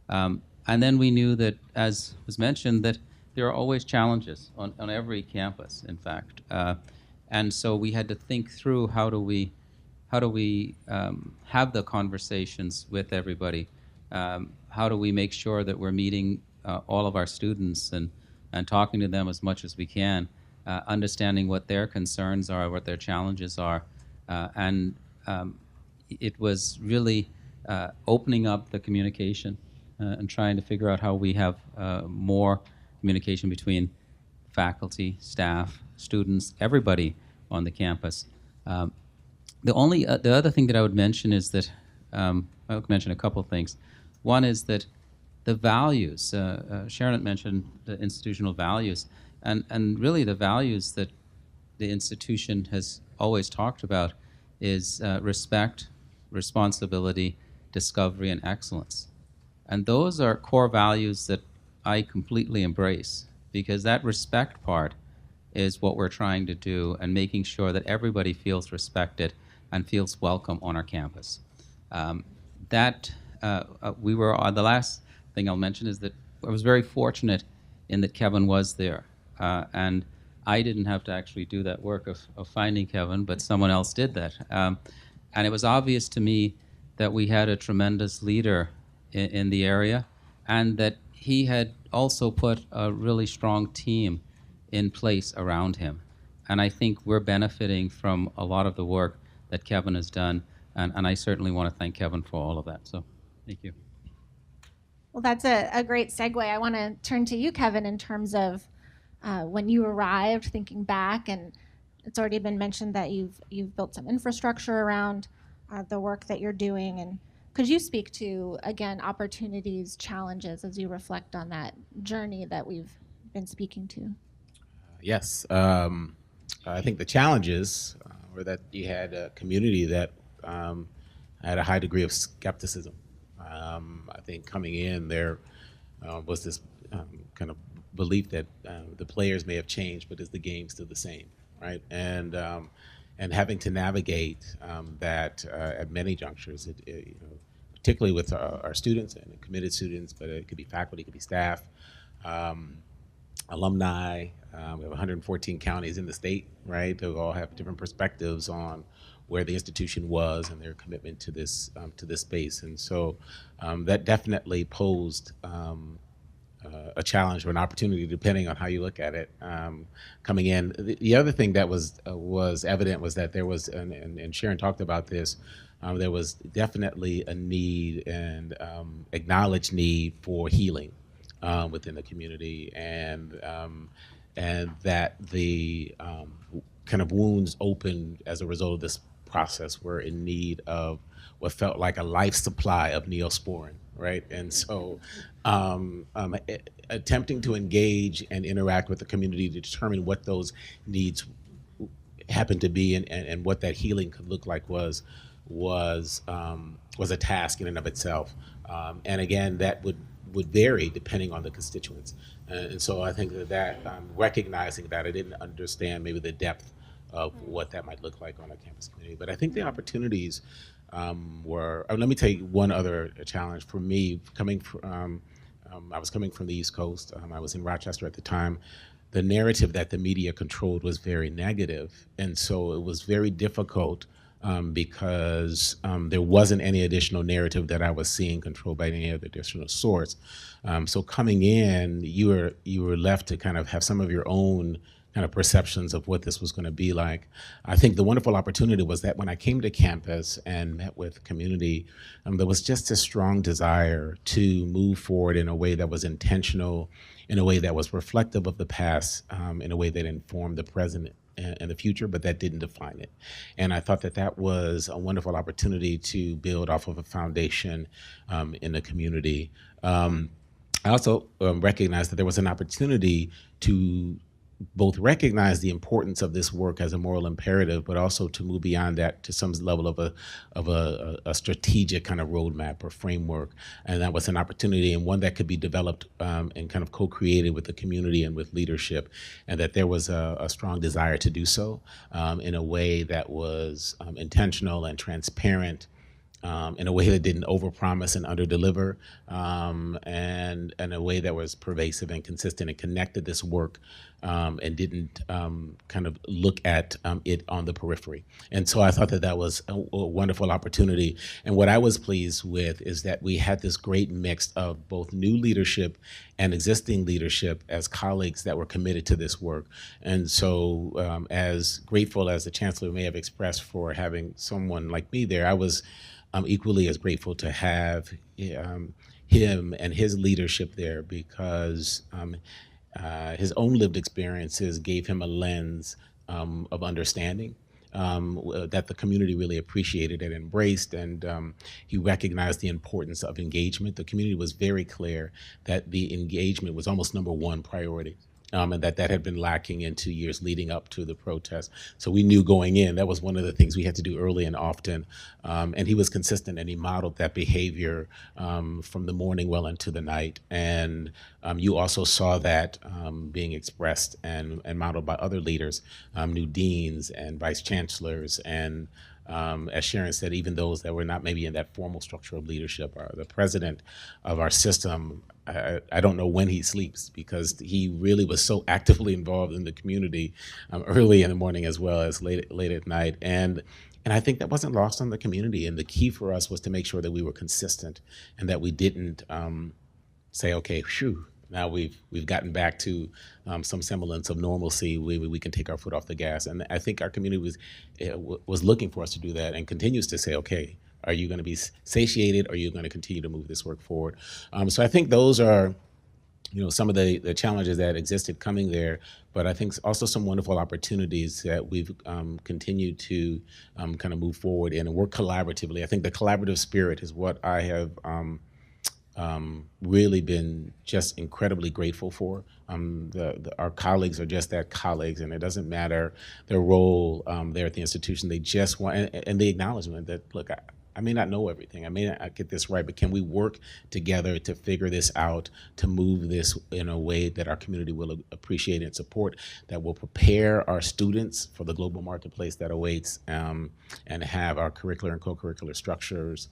And then we knew that, as was mentioned, that there are always challenges on every campus, in fact. And so we had to think through how do we have the conversations with everybody? How do we make sure that we're meeting all of our students and talking to them as much as we can, understanding what their concerns are, what their challenges are. And it was really opening up the communication and trying to figure out how we have more communication between faculty, staff, students, everybody on the campus. The other thing that I would mention is that, I would mention a couple of things. One is that the values, Sharon had mentioned the institutional values, and really the values that the institution has always talked about is respect, responsibility, discovery, and excellence. And those are core values that I completely embrace, because that respect part is what we're trying to do, and making sure that everybody feels respected and feels welcome on our campus. We were on the last thing I'll mention is that I was very fortunate in that Kevin was there, and I didn't have to actually do that work of finding Kevin, but someone else did that. And it was obvious to me that we had a tremendous leader in the area, and that he had also put a really strong team in place around him. And I think we're benefiting from a lot of the work that Kevin has done, and I certainly want to thank Kevin for all of that. So, thank you. Well, that's a great segue. I want to turn to you, Kevin, in terms of when you arrived, thinking back, and it's already been mentioned that you've built some infrastructure around the work that you're doing. And could you speak to, again, opportunities, challenges, as you reflect on that journey that we've been speaking to? Yes. I think the challenges were that you had a community that had a high degree of skepticism. I think coming in, there was this kind of belief that the players may have changed, but is the game still the same, right? And having to navigate that at many junctures, particularly with our students and committed students, but it could be faculty, it could be staff, alumni. We have 114 counties in the state, right? They all have different perspectives on where the institution was and their commitment to this space. And so that definitely posed a challenge or an opportunity, depending on how you look at it, coming in. The other thing that was evident was that there was, and Sharon talked about this, there was definitely a need and acknowledged need for healing within the community, and that the kind of wounds opened as a result of this process were in need of what felt like a life supply of Neosporin, right? And so attempting to engage and interact with the community to determine what those needs happened to be and what that healing could look like was a task in and of itself. And again, that would vary depending on the constituents. And so I think that recognizing that, I didn't understand maybe the depth of what that might look like on a campus community. But I think the opportunities were, let me tell you one other challenge for me, coming from, I was coming from the East Coast. I was in Rochester at the time. The narrative that the media controlled was very negative. And so it was very difficult because there wasn't any additional narrative that I was seeing controlled by any other additional source. So coming in, you were left to kind of have some of your own kind of perceptions of what this was going to be like. I think the wonderful opportunity was that when I came to campus and met with the community, there was just a strong desire to move forward in a way that was intentional, in a way that was reflective of the past, in a way that informed the present and the future, but that didn't define it. And I thought that that was a wonderful opportunity to build off of a foundation in the community. I also recognized that there was an opportunity to both recognize the importance of this work as a moral imperative, but also to move beyond that to some level of a strategic kind of roadmap or framework. And that was an opportunity, and one that could be developed and kind of co-created with the community and with leadership, and that there was a strong desire to do so in a way that was intentional and transparent, in a way that didn't overpromise and underdeliver, and in a way that was pervasive and consistent and connected this work and didn't kind of look at it on the periphery. And so I thought that that was a wonderful opportunity. And what I was pleased with is that we had this great mix of both new leadership and existing leadership as colleagues that were committed to this work. And so as grateful as the chancellor may have expressed for having someone like me there, I was equally as grateful to have him and his leadership there, because his own lived experiences gave him a lens of understanding that the community really appreciated and embraced, and he recognized the importance of engagement. The community was very clear that the engagement was almost #1 priority. And that had been lacking in 2 years leading up to the protest. So we knew going in, that was one of the things we had to do early and often. And he was consistent, and he modeled that behavior from the morning well into the night. And you also saw that being expressed and modeled by other leaders, new deans and vice chancellors, and as Sharon said, even those that were not maybe in that formal structure of leadership. The president of our system, I don't know when he sleeps, because he really was so actively involved in the community early in the morning as well as late at night. And I think that wasn't lost on the community. And the key for us was to make sure that we were consistent and that we didn't say, okay, phew, now we've gotten back to some semblance of normalcy. We can take our foot off the gas. And I think our community was looking for us to do that, and continues to say, okay, are you going to be satiated, or are you going to continue to move this work forward? So I think those are, some of the challenges that existed coming there, but I think also some wonderful opportunities that we've continued to kind of move forward in and work collaboratively. I think the collaborative spirit is what I have really been just incredibly grateful for. Our colleagues are just that, colleagues, and it doesn't matter their role there at the institution. They just want, and the acknowledgement that, look, I may not know everything, I may not get this right, but can we work together to figure this out, to move this in a way that our community will appreciate and support, that will prepare our students for the global marketplace that awaits, and have our curricular and co-curricular structures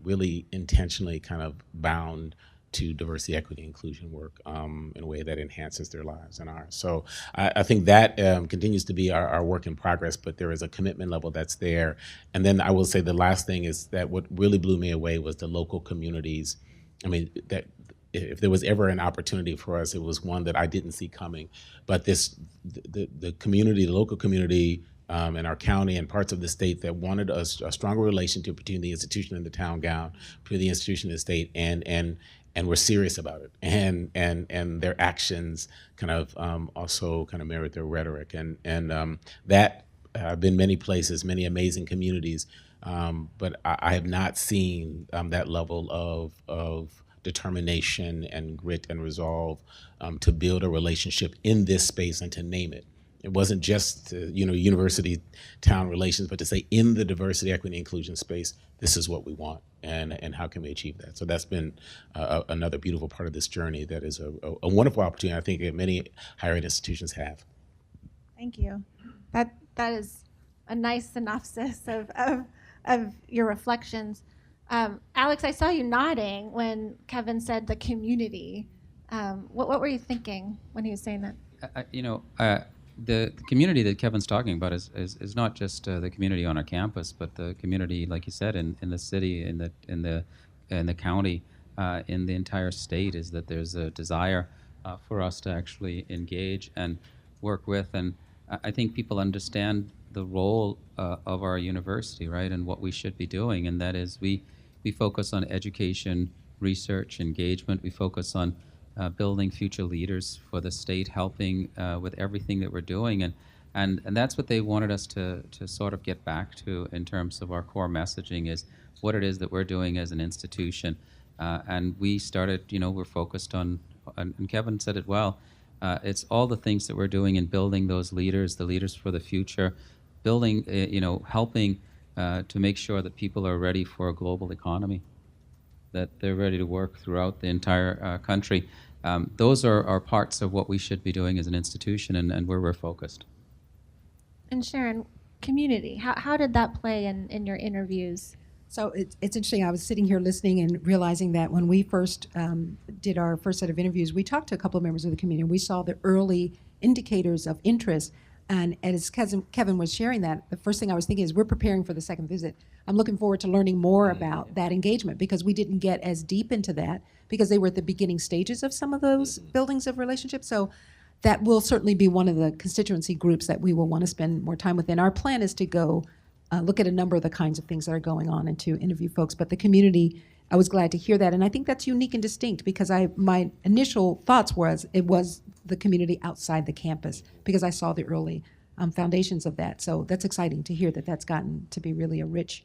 really intentionally kind of bound to diversity, equity, inclusion work in a way that enhances their lives and ours. So I think that continues to be our work in progress, but there is a commitment level that's there. And then I will say the last thing is that what really blew me away was the local communities. I mean, that if there was ever an opportunity for us, it was one that I didn't see coming. But the community, the local community, in our county and parts of the state that wanted a stronger relationship between the institution and the town gown, between the institution and the state, and we're serious about it, and their actions kind of also kind of merit their rhetoric, and that I've been many places, many amazing communities, but I have not seen that level of determination and grit and resolve to build a relationship in this space and to name it. It wasn't just university town relations, but to say in the diversity, equity, inclusion space, this is what we want, and how can we achieve that? So that's been another beautiful part of this journey that is a wonderful opportunity I think that many higher ed institutions have. Thank you. That is a nice synopsis of your reflections. Alex, I saw you nodding when Kevin said the community. What were you thinking when he was saying that? The community that Kevin's talking about is not just the community on our campus, but the community, like you said, in the city, in the county, in the entire state. Is that there's a desire for us to actually engage. And work with, and I think people understand the role of our university, right, and what we should be doing, and that is we focus on education, research, engagement. We focus on building future leaders for the state, helping with everything that we're doing, and that's what they wanted us to sort of get back to in terms of our core messaging, is what it is that we're doing as an institution. And we started, we're focused on, and Kevin said it well, it's all the things that we're doing in building those leaders, the leaders for the future, building, helping to make sure that people are ready for a global economy, that they're ready to work throughout the entire country. Those are parts of what we should be doing as an institution, and where we're focused. And Sharon, community, how did that play in your interviews? So it's interesting. I was sitting here listening and realizing that when we first did our first set of interviews, we talked to a couple of members of the community, and we saw the early indicators of interest. And as Kevin was sharing that, the first thing I was thinking is, we're preparing for the second visit. I'm looking forward to learning more about that engagement, because we didn't get as deep into that because they were at the beginning stages of some of those buildings of relationships. So that will certainly be one of the constituency groups that we will want to spend more time with. And our plan is to go look at a number of the kinds of things that are going on and to interview folks. But the community, I was glad to hear that. And I think that's unique and distinct, because my initial thoughts was it was the community outside the campus, because I saw the early foundations of that. So that's exciting to hear that that's gotten to be really a rich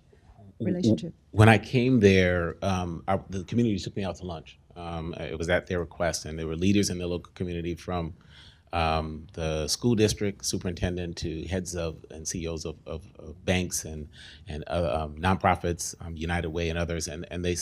relationship. When I came there, the community took me out to lunch. It was at their request, and there were leaders in the local community, from the school district superintendent to heads of and CEOs of banks and nonprofits, United Way and others, and they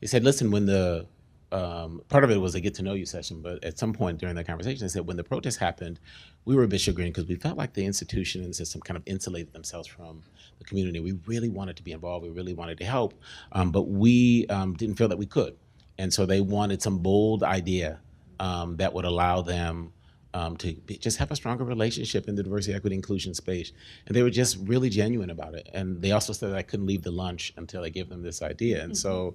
said, listen, when the part of it was a get to know you session, but at some point during that conversation, they said, when the protest happened, we were a bit chagrined because we felt like the institution and the system kind of insulated themselves from the community. We really wanted to be involved, we really wanted to help, but we didn't feel that we could. And so they wanted some bold idea that would allow them just have a stronger relationship in the diversity, equity, inclusion space. And they were just really genuine about it. And they also said I couldn't leave the lunch until I gave them this idea. And so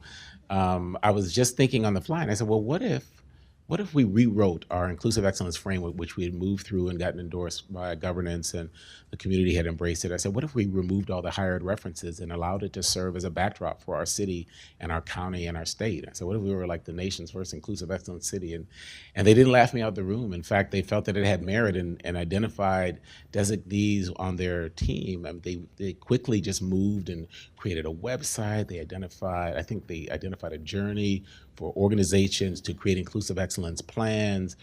I was just thinking on the fly, and I said, well, what if we rewrote our inclusive excellence framework, which we had moved through and gotten endorsed by governance, and the community had embraced it? I said, what if we removed all the hired references and allowed it to serve as a backdrop for our city and our county and our state? I said, what if we were like the nation's first inclusive excellence city? And they didn't laugh me out the room. In fact, they felt that it had merit, and identified designees on their team. They quickly just moved and created a website. They identified a journey for organizations to create inclusive excellence plans.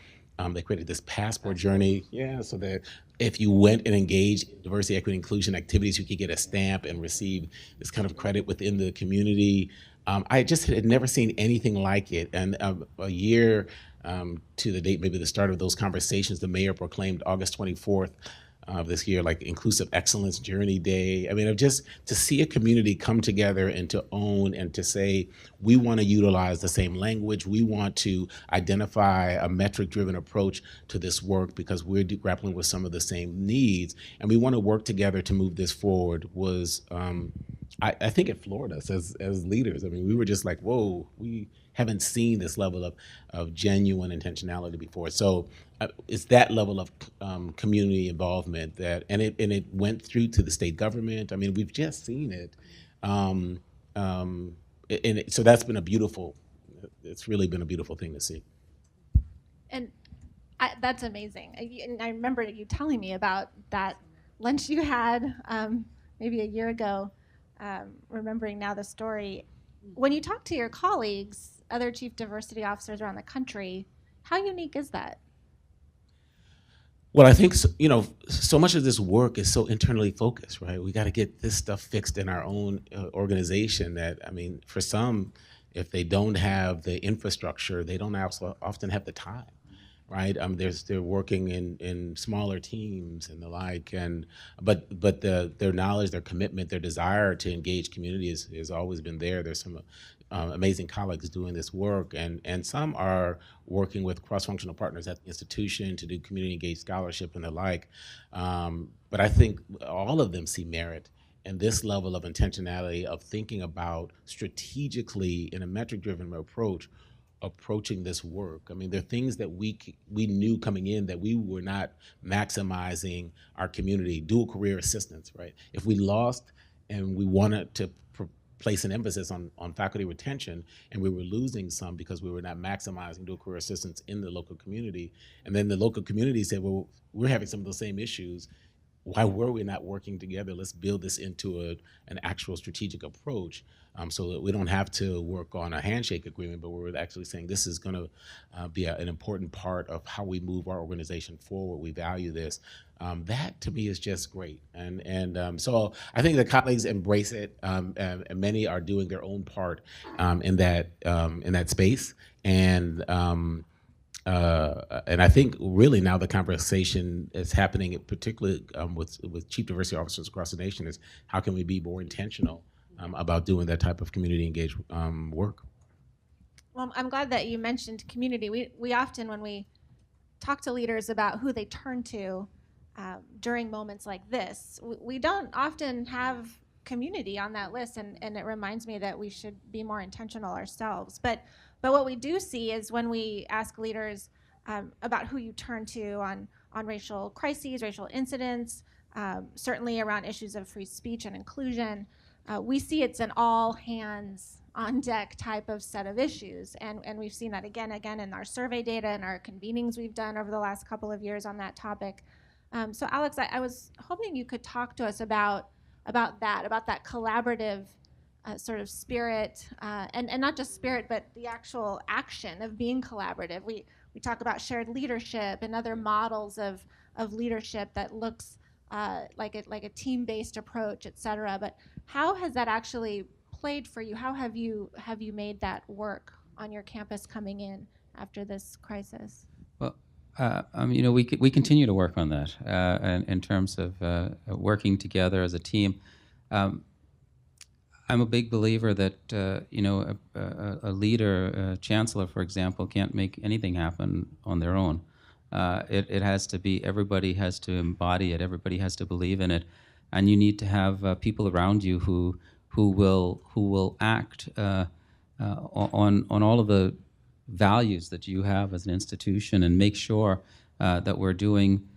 They created this passport journey, so that if you went and engaged in diversity, equity, inclusion activities, you could get a stamp and receive this kind of credit within the community. I just had never seen anything like it. And a year to the date, maybe the start of those conversations, the mayor proclaimed August 24th of this year, like Inclusive Excellence Journey Day. I mean, just to see a community come together and to own and to say, we want to utilize the same language, we want to identify a metric-driven approach to this work because we're grappling with some of the same needs, and we want to work together to move this forward was, I think it floored us as leaders. I mean, we were just like, whoa, we haven't seen this level of genuine intentionality before. So it's that level of community involvement and it went through to the state government. I mean, we've just seen it. So that's been it's really been a beautiful thing to see. And that's amazing. And I remember you telling me about that lunch you had maybe a year ago, remembering now the story. When you talk to your colleagues, other chief diversity officers around the country, how unique is that? Well, I think, so much of this work is so internally focused, right? We got to get this stuff fixed in our own organization that, I mean, for some, if they don't have the infrastructure, they don't often have the time, right? They're working in smaller teams and the like, but their knowledge, their commitment, their desire to engage community has always been there. There's some amazing colleagues doing this work, and some are working with cross-functional partners at the institution to do community engaged scholarship and the like. But I think all of them see merit in this level of intentionality of thinking about strategically in a metric-driven approach approaching this work. I mean, there are things that we knew coming in that we were not maximizing our community, dual career assistance, right? If we lost and we wanted to place an emphasis on faculty retention, and we were losing some because we were not maximizing dual career assistance in the local community, and then the local community said, well, we're having some of those same issues. Why were we not working together? Let's build this into an actual strategic approach, so that we don't have to work on a handshake agreement, but we're actually saying this is going to be an important part of how we move our organization forward. We value this. That to me is just great, and so I think the colleagues embrace it, and many are doing their own part in that space, and I think really now the conversation is happening, particularly with chief diversity officers across the nation, is how can we be more intentional about doing that type of community engaged work. Well, I'm glad that you mentioned community. We often, when we talk to leaders about who they turn to during moments like this, we don't often have community on that list, and it reminds me that we should be more intentional ourselves. But what we do see is when we ask leaders about who you turn to on racial crises, racial incidents, certainly around issues of free speech and inclusion, we see it's an all hands on deck type of set of issues. And we've seen that again in our survey data and our convenings we've done over the last couple of years on that topic. So Alex, I was hoping you could talk to us about that collaborative sort of spirit, and not just spirit, but the actual action of being collaborative. We talk about shared leadership and other models of leadership that looks like a team-based approach, et cetera. But how has that actually played for you? How have you made that work on your campus coming in after this crisis? Well, we continue to work on that in terms of working together as a team. I'm a big believer that a leader, a chancellor, for example, can't make anything happen on their own. It has to be, everybody has to embody it, everybody has to believe in it, and you need to have people around you who will act on all of the values that you have as an institution, and make sure that we're doing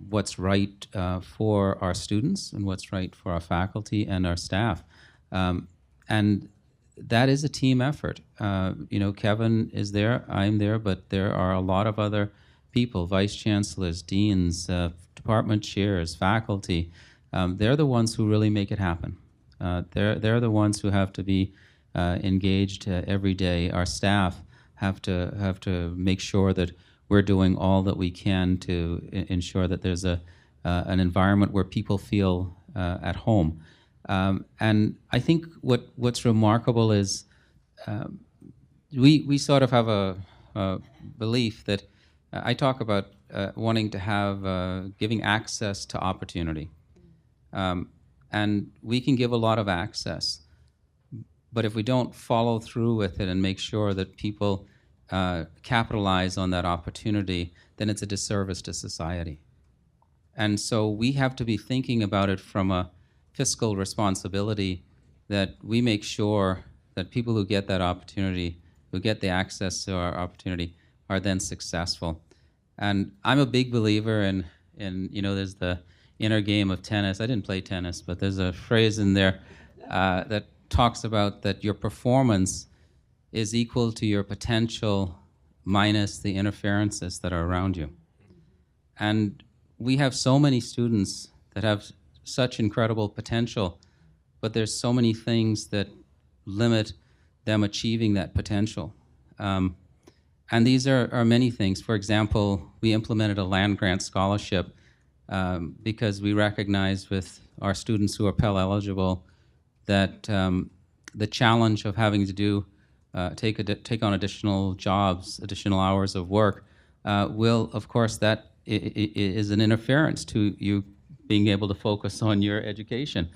what's right for our students and what's right for our faculty and our staff. And that is a team effort. Kevin is there, I'm there, but there are a lot of other people, vice chancellors, deans, department chairs, faculty. They're the ones who really make it happen. They're the ones who have to be engaged every day. Our staff have to make sure that we're doing all that we can to ensure that there's an environment where people feel at home. And I think what's remarkable is we sort of have a belief that I talk about wanting to have giving access to opportunity. And we can give a lot of access, but if we don't follow through with it and make sure that people capitalize on that opportunity, then it's a disservice to society. And so we have to be thinking about it from a fiscal responsibility, that we make sure that people who get that opportunity, who get the access to our opportunity, are then successful. And I'm a big believer in there's the inner game of tennis. I didn't play tennis, but there's a phrase in there that talks about that your performance is equal to your potential minus the interferences that are around you. And we have so many students that have such incredible potential, but there's so many things that limit them achieving that potential. And these are many things. For example, we implemented a land-grant scholarship because we recognize with our students who are Pell eligible that the challenge of having to take on additional jobs, additional hours of work, will, of course, that is an interference to you being able to focus on your education.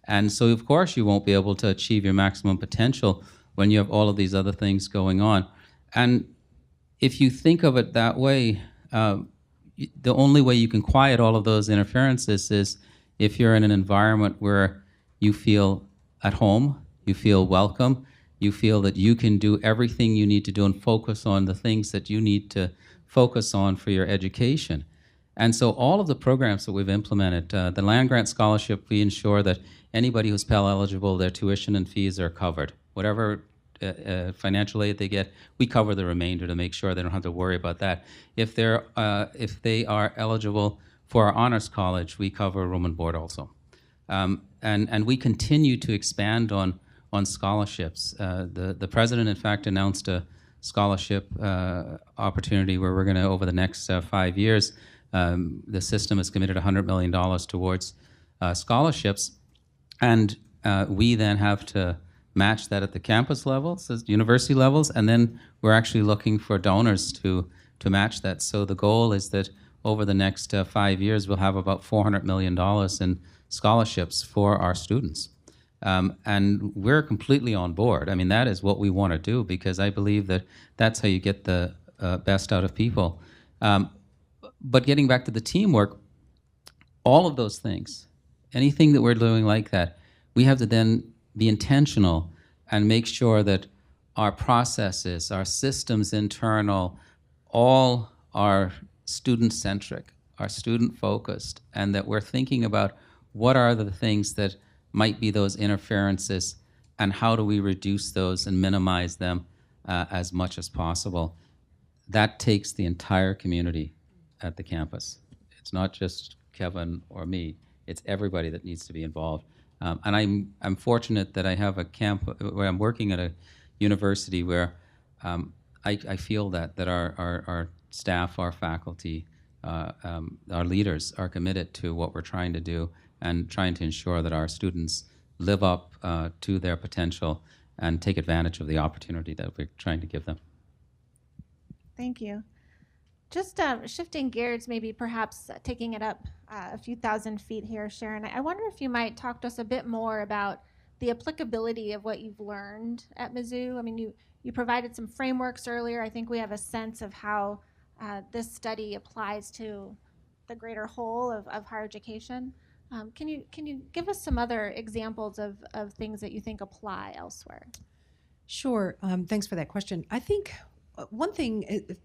And so, of course, you won't be able to achieve your maximum potential when you have all of these other things going on. And if you think of it that way, the only way you can quiet all of those interferences is if you're in an environment where you feel at home, you feel welcome, You feel that you can do everything you need to do and focus on the things that you need to focus on for your education. And so all of the programs that we've implemented, the land grant scholarship, we ensure that anybody who's Pell eligible, their tuition and fees are covered. Whatever financial aid they get, we cover the remainder to make sure they don't have to worry about that. If they are eligible for our honors college, we cover room and board also. And we continue to expand on scholarships. The president, in fact, announced a scholarship opportunity where we're going to, over the next 5 years, the system has committed $100 million towards scholarships, and we then have to match that at the campus levels, so university levels, and then we're actually looking for donors to match that. So the goal is that over the next 5 years, we'll have about $400 million in scholarships for our students. And we're completely on board. I mean, that is what we want to do, because I believe that that's how you get the best out of people. But getting back to the teamwork, all of those things, anything that we're doing like that, we have to then be intentional and make sure that our processes, our systems internal, all are student-centric, are student-focused, and that we're thinking about what are the things that might be those interferences and how do we reduce those and minimize them as much as possible. That takes the entire community at the campus. It's not just Kevin or me, it's everybody that needs to be involved. And I'm fortunate that I have a camp where I'm working at a university where I feel that our staff, our faculty, our leaders are committed to what we're trying to do and trying to ensure that our students live up to their potential and take advantage of the opportunity that we're trying to give them. Thank you. Just shifting gears, maybe perhaps taking it up a few thousand feet here, Sharon, I wonder if you might talk to us a bit more about the applicability of what you've learned at Mizzou. I mean, you provided some frameworks earlier. I think we have a sense of how this study applies to the greater whole of higher education. Can you give us some other examples of things that you think apply elsewhere? Sure. Thanks for that question. I think one thing,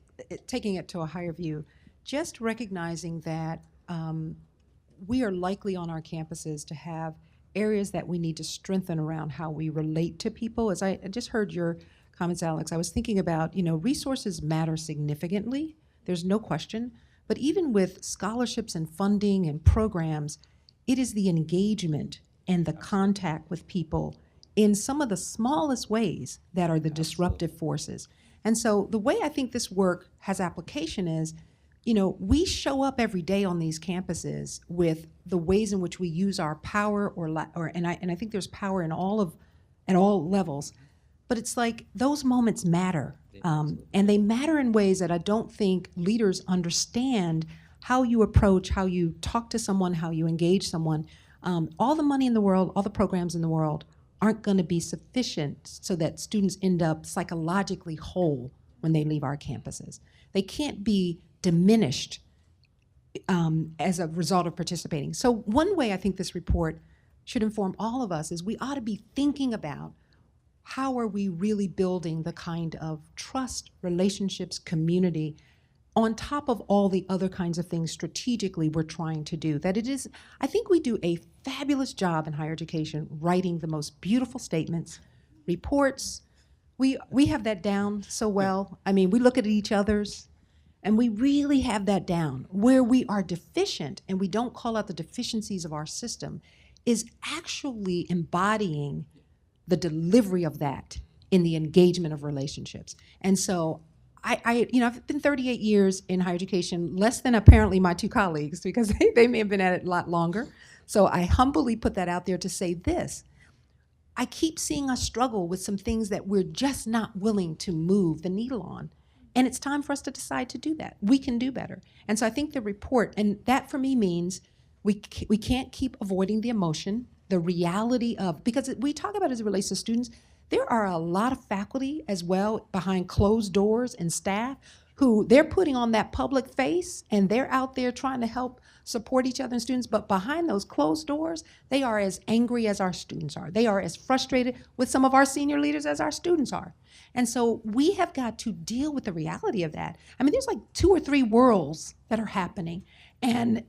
taking it to a higher view, just recognizing that we are likely on our campuses to have areas that we need to strengthen around how we relate to people. As I just heard your comments, Alex, I was thinking about, resources matter significantly. There's no question. But even with scholarships and funding and programs, it is the engagement and the contact with people in some of the smallest ways that are the disruptive forces. And so the way I think this work has application is, we show up every day on these campuses with the ways in which we use our power, and I think there's power at all levels. But it's like those moments matter, and they matter in ways that I don't think leaders understand. How you approach, how you talk to someone, how you engage someone. All the money in the world, all the programs in the world aren't going to be sufficient so that students end up psychologically whole when they leave our campuses. They can't be diminished as a result of participating. So one way I think this report should inform all of us is we ought to be thinking about how are we really building the kind of trust, relationships, community on top of all the other kinds of things strategically we're trying to do. I think we do a fabulous job in higher education writing the most beautiful statements, reports. We have that down so well. I mean, we look at each other's, and we really have that down. Where we are deficient, and we don't call out the deficiencies of our system, is actually embodying the delivery of that in the engagement of relationships. And so I've been 38 years in higher education, less than apparently my two colleagues, because they may have been at it a lot longer. So I humbly put that out there to say this. I keep seeing us struggle with some things that we're just not willing to move the needle on. And it's time for us to decide to do that. We can do better. And so I think the report, and that for me means we can't keep avoiding the emotion, the reality of, because we talk about it as it relates to students, there are a lot of faculty as well behind closed doors and staff who they're putting on that public face and they're out there trying to help support each other and students, but behind those closed doors, they are as angry as our students are. They are as frustrated with some of our senior leaders as our students are. And so we have got to deal with the reality of that. I mean, there's like 2 or 3 worlds that are happening. And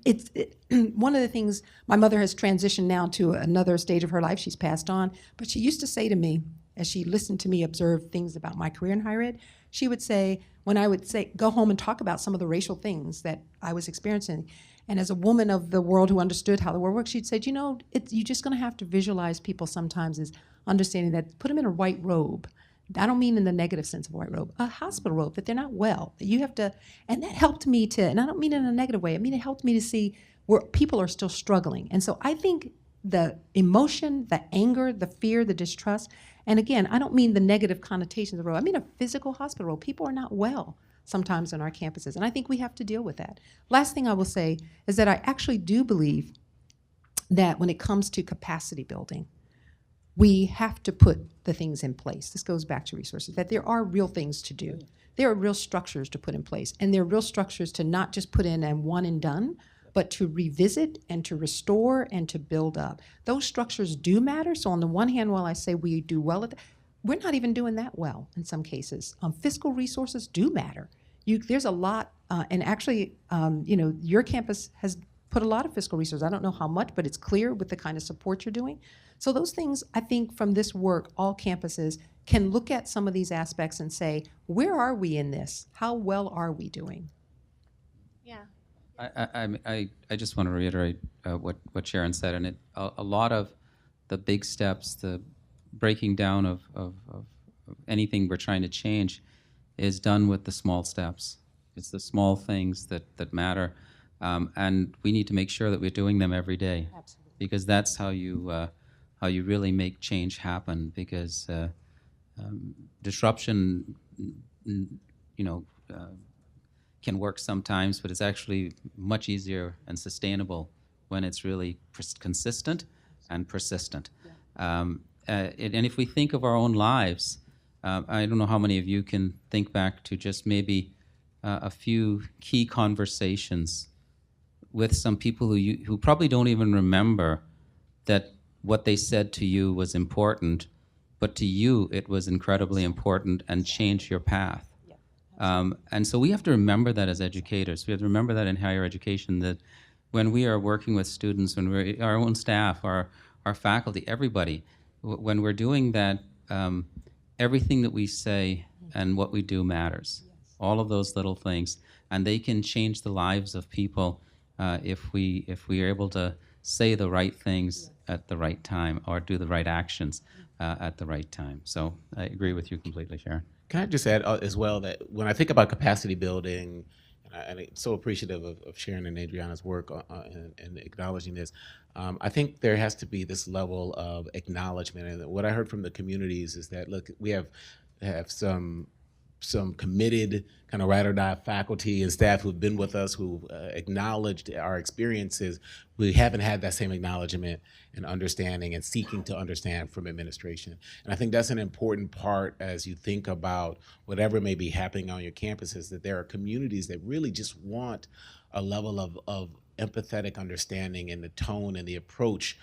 one of the things, my mother has transitioned now to another stage of her life. She's passed on. But she used to say to me, as she listened to me observe things about my career in higher ed, she would say, when I would say, go home and talk about some of the racial things that I was experiencing, and as a woman of the world who understood how the world works, she'd say, you know, you're just going to have to visualize people sometimes as understanding that, put them in a white robe. I don't mean in the negative sense of a white robe, a hospital robe, that they're not well, that you have to, and that helped me to, and I don't mean it in a negative way, I mean it helped me to see where people are still struggling. And so I think the emotion, the anger, the fear, the distrust, and again, I don't mean the negative connotations of the robe, I mean a physical hospital robe. People are not well sometimes on our campuses, and I think we have to deal with that. Last thing I will say is that I actually do believe that when it comes to capacity building, we have to put the things in place. This goes back to resources, that there are real things to do. There are real structures to put in place, and there are real structures to not just put in and one and done, but to revisit and to restore and to build up. Those structures do matter. So on the one hand, while I say we do well at that, we're not even doing that well in some cases. Fiscal resources do matter. There's a lot, and actually, your campus has put a lot of fiscal resources. I don't know how much, but it's clear with the kind of support you're doing. So those things, I think from this work, all campuses can look at some of these aspects and say, where are we in this? How well are we doing? Yeah. I just want to reiterate what Sharon said, and a lot of the big steps, the breaking down of anything we're trying to change is done with the small steps. It's the small things that matter, and we need to make sure that we're doing them every day. Absolutely. Because that's how you really make change happen. Because disruption, can work sometimes, but it's actually much easier and sustainable when it's really consistent and persistent. Yeah. And if we think of our own lives, I don't know how many of you can think back to just maybe a few key conversations with some people who probably don't even remember that what they said to you was important, but to you it was incredibly important and changed your path. And so we have to remember that as educators. We have to remember that in higher education, that when we are working with students, when we're our own staff, our faculty, everybody, when we're doing that, everything that we say and what we do matters. All of those little things, and they can change the lives of people if we are able to say the right things at the right time or do the right actions at the right time. So I agree with you completely, Sharon. Can I just add as well that when I think about capacity building, and I'm so appreciative of Sharon and Adriana's work and acknowledging this, I think there has to be this level of acknowledgement. And what I heard from the communities is that, look, we have some committed kind of ride or die faculty and staff who've been with us, who've acknowledged our experiences. We haven't had that same acknowledgement and understanding and seeking to understand from administration. And I think that's an important part as you think about whatever may be happening on your campuses, that there are communities that really just want a level of empathetic understanding in the tone and the approach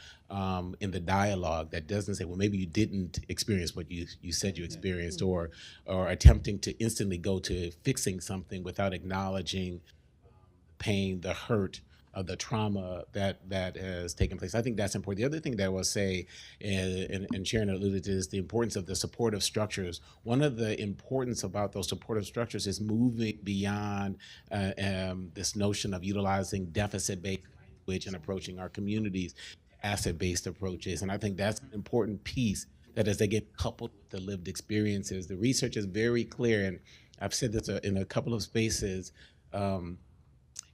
in the dialogue that doesn't say, well, maybe you didn't experience what you said you experienced, or attempting to instantly go to fixing something without acknowledging the pain, the hurt, of the trauma that has taken place. I think that's important. The other thing that I will say, and Sharon alluded to, is the importance of the supportive structures. One of the importance about those supportive structures is moving beyond this notion of utilizing deficit-based language and approaching our communities, asset-based approaches. And I think that's an important piece, that as they get coupled with the lived experiences, the research is very clear, and I've said this in a couple of spaces.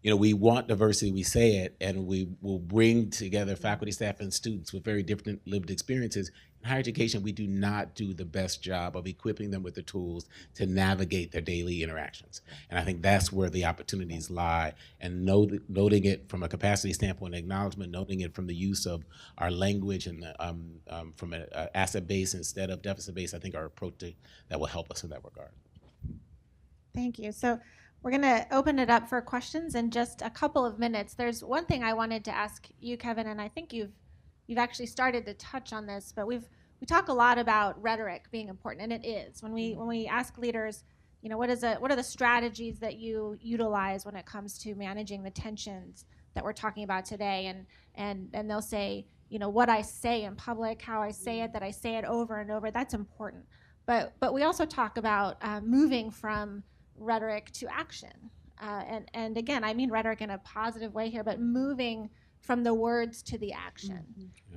We want diversity, we say it, and we will bring together faculty, staff, and students with very different lived experiences. In higher education, we do not do the best job of equipping them with the tools to navigate their daily interactions. And I think that's where the opportunities lie. And noting it from a capacity standpoint, acknowledgement, noting it from the use of our language and from an asset base instead of deficit base, I think our approach that will help us in that regard. Thank you. So We're going to open it up for questions in just a couple of minutes. There's one thing I wanted to ask you, Kevin, and I think you've actually started to touch on this, but we talk a lot about rhetoric being important, and it is. When we ask leaders, what are the strategies that you utilize when it comes to managing the tensions that we're talking about today, and they'll say, what I say in public, how I say it, that I say it over and over, that's important. But we also talk about moving from rhetoric to action. And again, I mean rhetoric in a positive way here, but moving from the words to the action.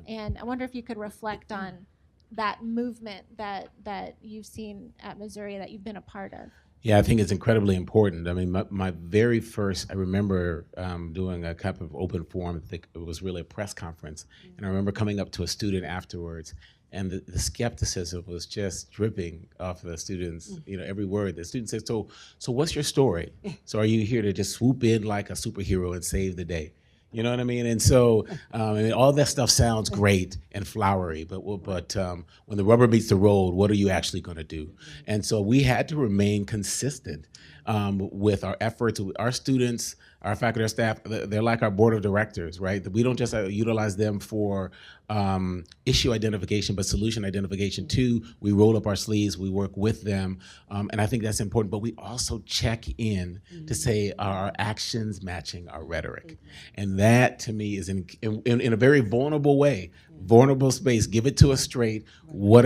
And I wonder if you could reflect on that movement that you've seen at Missouri, that you've been a part of. Yeah, I think it's incredibly important. I mean, my very first, I remember doing a kind of open forum. I think it was really a press conference. And I remember coming up to a student afterwards, and the skepticism was just dripping off of the students, every word. The student said, so what's your story? So are you here to just swoop in like a superhero and save the day? You know what I mean? And so all that stuff sounds great and flowery, but when the rubber meets the road, what are you actually going to do? And so we had to remain consistent with our efforts. Our students, our faculty, our staff, they're like our board of directors, right? We don't just utilize them for issue identification, but solution identification too. We roll up our sleeves, we work with them, and I think that's important. But we also check in to say, are our actions matching our rhetoric? And that, to me, is in a very vulnerable way, vulnerable space. Give it to us straight.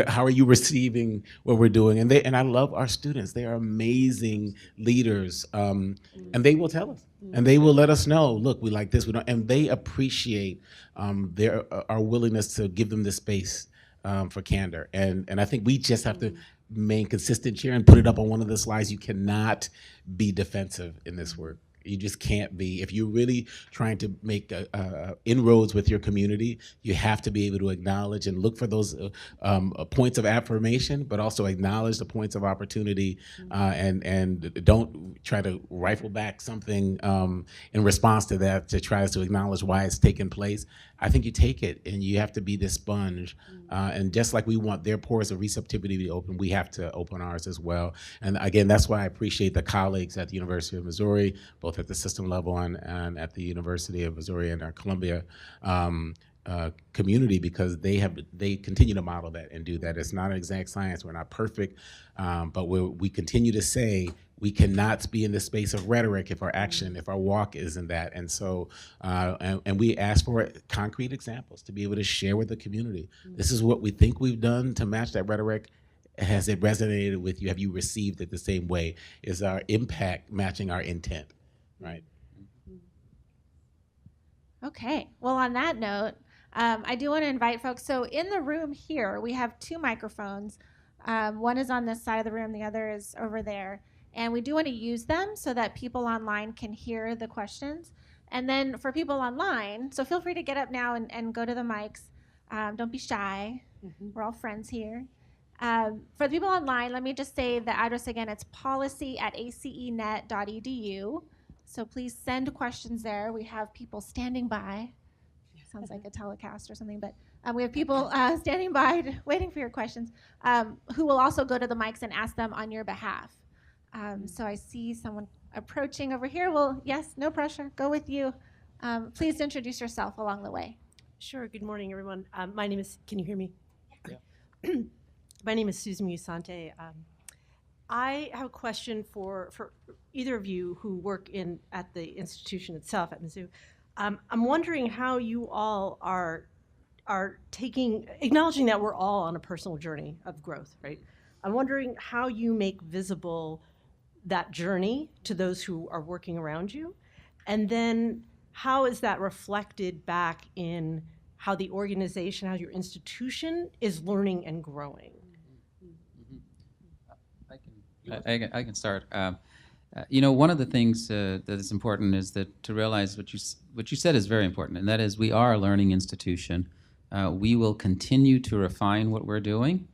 How are you receiving what we're doing? And I love our students. They are amazing leaders, and they will tell us. And they will let us know, look, we like this, we don't, and they appreciate our willingness to give them this space for candor. And I think we just have to remain consistent here and put it up on one of the slides. You cannot be defensive in this work. You just can't be. If you're really trying to make inroads with your community, you have to be able to acknowledge and look for those points of affirmation, but also acknowledge the points of opportunity, and don't try to rifle back something in response to that to try to acknowledge why it's taken place. I think you take it, and you have to be this sponge. And just like we want their pores of receptivity to be open, we have to open ours as well. And again, that's why I appreciate the colleagues at the University of Missouri, both at the system level and at the University of Missouri and our Columbia community, because they continue to model that and do that. It's not an exact science. We're not perfect, but we continue to say we cannot be in the space of rhetoric if our walk isn't that. And so, and we ask for concrete examples to be able to share with the community. This is what we think we've done to match that rhetoric. Has it resonated with you? Have you received it the same way? Is our impact matching our intent, right? Okay, well, on that note, I do want to invite folks. So in the room here, we have 2 microphones. One is on this side of the room, the other is over there. And we do want to use them so that people online can hear the questions. And then for people online, so feel free to get up now and go to the mics. Don't be shy. We're all friends here. For the people online, let me just say the address again. It's policy@acenet.edu. So please send questions there. We have people standing by. Sounds like a telecast or something, but we have people standing by waiting for your questions, who will also go to the mics and ask them on your behalf. So I see someone approaching over here. Well, yes, no pressure. Go with you. Please introduce yourself along the way. Sure. Good morning, everyone. My name is, can you hear me? Yeah. My name is Susan Musante. I have a question for either of you who work at the institution itself at Mizzou. I'm wondering how you all are acknowledging that we're all on a personal journey of growth, right? I'm wondering how you make visible that journey to those who are working around you, and then how is that reflected back in how the organization, how your institution is learning and growing? I can start. One of the things that is important is that to realize what you said is very important, and that is we are a learning institution. We will continue to refine what we're doing,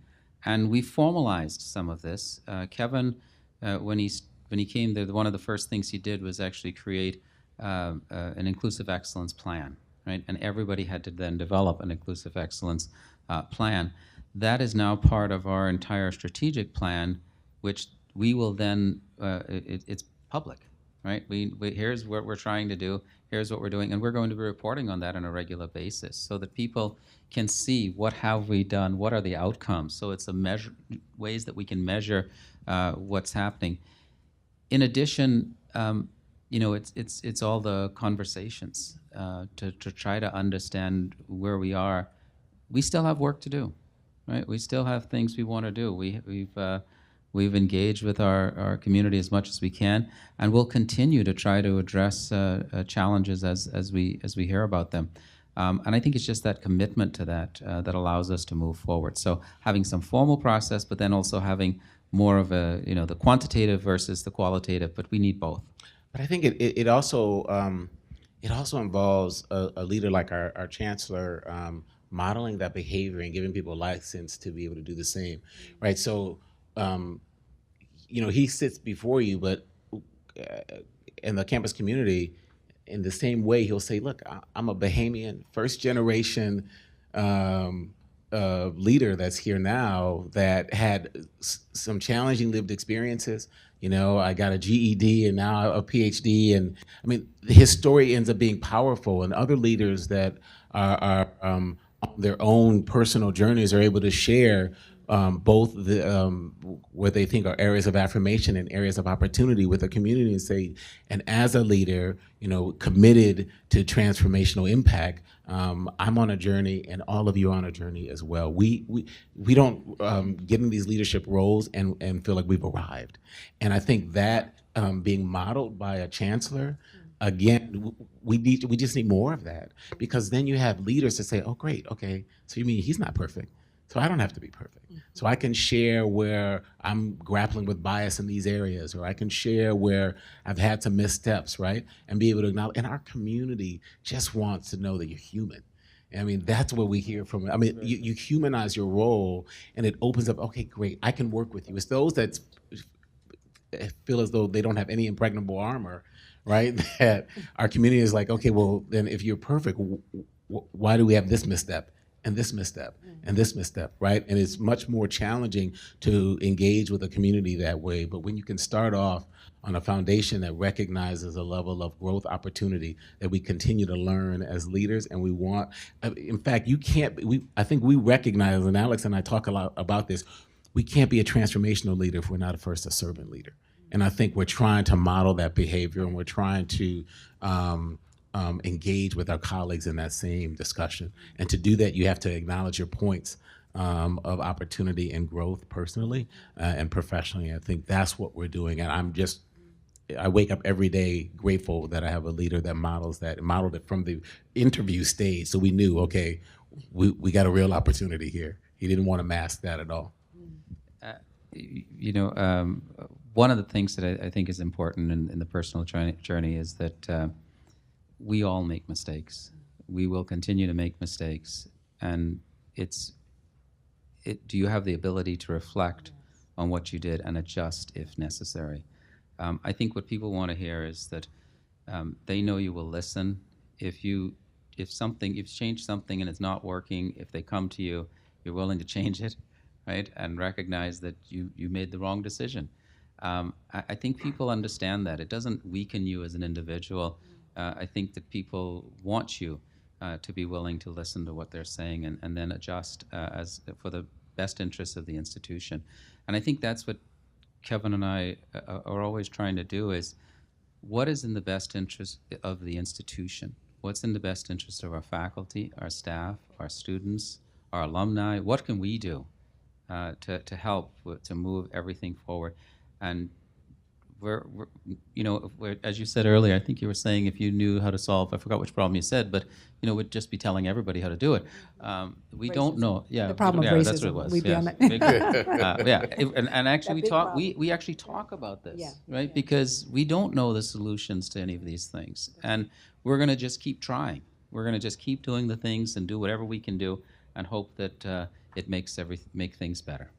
and we formalized some of this. Kevin, when he came there, one of the first things he did was actually create an inclusive excellence plan, right? And everybody had to then develop an inclusive excellence plan. That is now part of our entire strategic plan, which we will then, it's public, right? Here's what we're trying to do, here's what we're doing, and we're going to be reporting on that on a regular basis so that people can see what have we done, what are the outcomes. So it's ways that we can measure what's happening. In addition, it's all the conversations to try to understand where we are. We still have work to do, right? We still have things we want to do. We've engaged with our community as much as we can, and we'll continue to try to address challenges as we hear about them. And I think it's just that commitment to that that allows us to move forward. So having some formal process, but then also having more of the quantitative versus the qualitative, but we need both. But I think it also involves a leader like our chancellor modeling that behavior and giving people a license to be able to do the same, right? So, he sits before you, but in the campus community, in the same way, he'll say, look, I'm a Bahamian, first generation leader that's here now that had some challenging lived experiences. I got a GED and now a PhD. And I mean, his story ends up being powerful, and other leaders that are on their own personal journeys are able to share both what they think are areas of affirmation and areas of opportunity with the community, and say, and as a leader, committed to transformational impact, I'm on a journey, and all of you are on a journey as well. We don't get in these leadership roles and feel like we've arrived. And I think that being modeled by a chancellor, again, we just need more of that, because then you have leaders to say, oh, great, okay, so you mean he's not perfect, so I don't have to be perfect. So I can share where I'm grappling with bias in these areas, or I can share where I've had some missteps, right? And be able to acknowledge, and our community just wants to know that you're human. I mean, that's what we hear from, you humanize your role, and it opens up, okay, great, I can work with you. It's those that feel as though they don't have any impregnable armor, right? That our community is like, okay, well, then if you're perfect, why do we have this misstep? And this misstep, and this misstep, right? And it's much more challenging to engage with a community that way. But when you can start off on a foundation that recognizes a level of growth opportunity that we continue to learn as leaders, and we want, in fact, I think we recognize, and Alex and I talk a lot about this, we can't be a transformational leader if we're not first a servant leader. And I think we're trying to model that behavior, and we're trying to engage with our colleagues in that same discussion. And to do that, you have to acknowledge your points of opportunity and growth personally and professionally. I think that's what we're doing. And I wake up every day grateful that I have a leader that models that, and modeled it from the interview stage. So we knew, okay, we got a real opportunity here. He didn't want to mask that at all. One of the things that I think is important in the personal journey is that we all make mistakes. We will continue to make mistakes, and do you have the ability to reflect on what you did and adjust if necessary? I think what people want to hear is that they know you will listen. If you've changed something and it's not working, if they come to you, you're willing to change it, right? And recognize that you made the wrong decision. I think people understand that. It doesn't weaken you as an individual. I think that people want you to be willing to listen to what they're saying and then adjust for the best interests of the institution. And I think that's what Kevin and I are always trying to do, is what is in the best interest of the institution? What's in the best interest of our faculty, our staff, our students, our alumni? What can we do to help to move everything forward? And we're as you said earlier, I think you were saying if you knew how to solve, I forgot which problem you said, but we'd just be telling everybody how to do it. We Racism. don't know. Yeah, The problem of racism. That's what it was. We'd be on that. And actually That big we actually talk about this, Yeah. right? Yeah. Because we don't know the solutions to any of these things, and we're going to just keep trying. We're going to just keep doing the things and do whatever we can do, and hope that it make things better.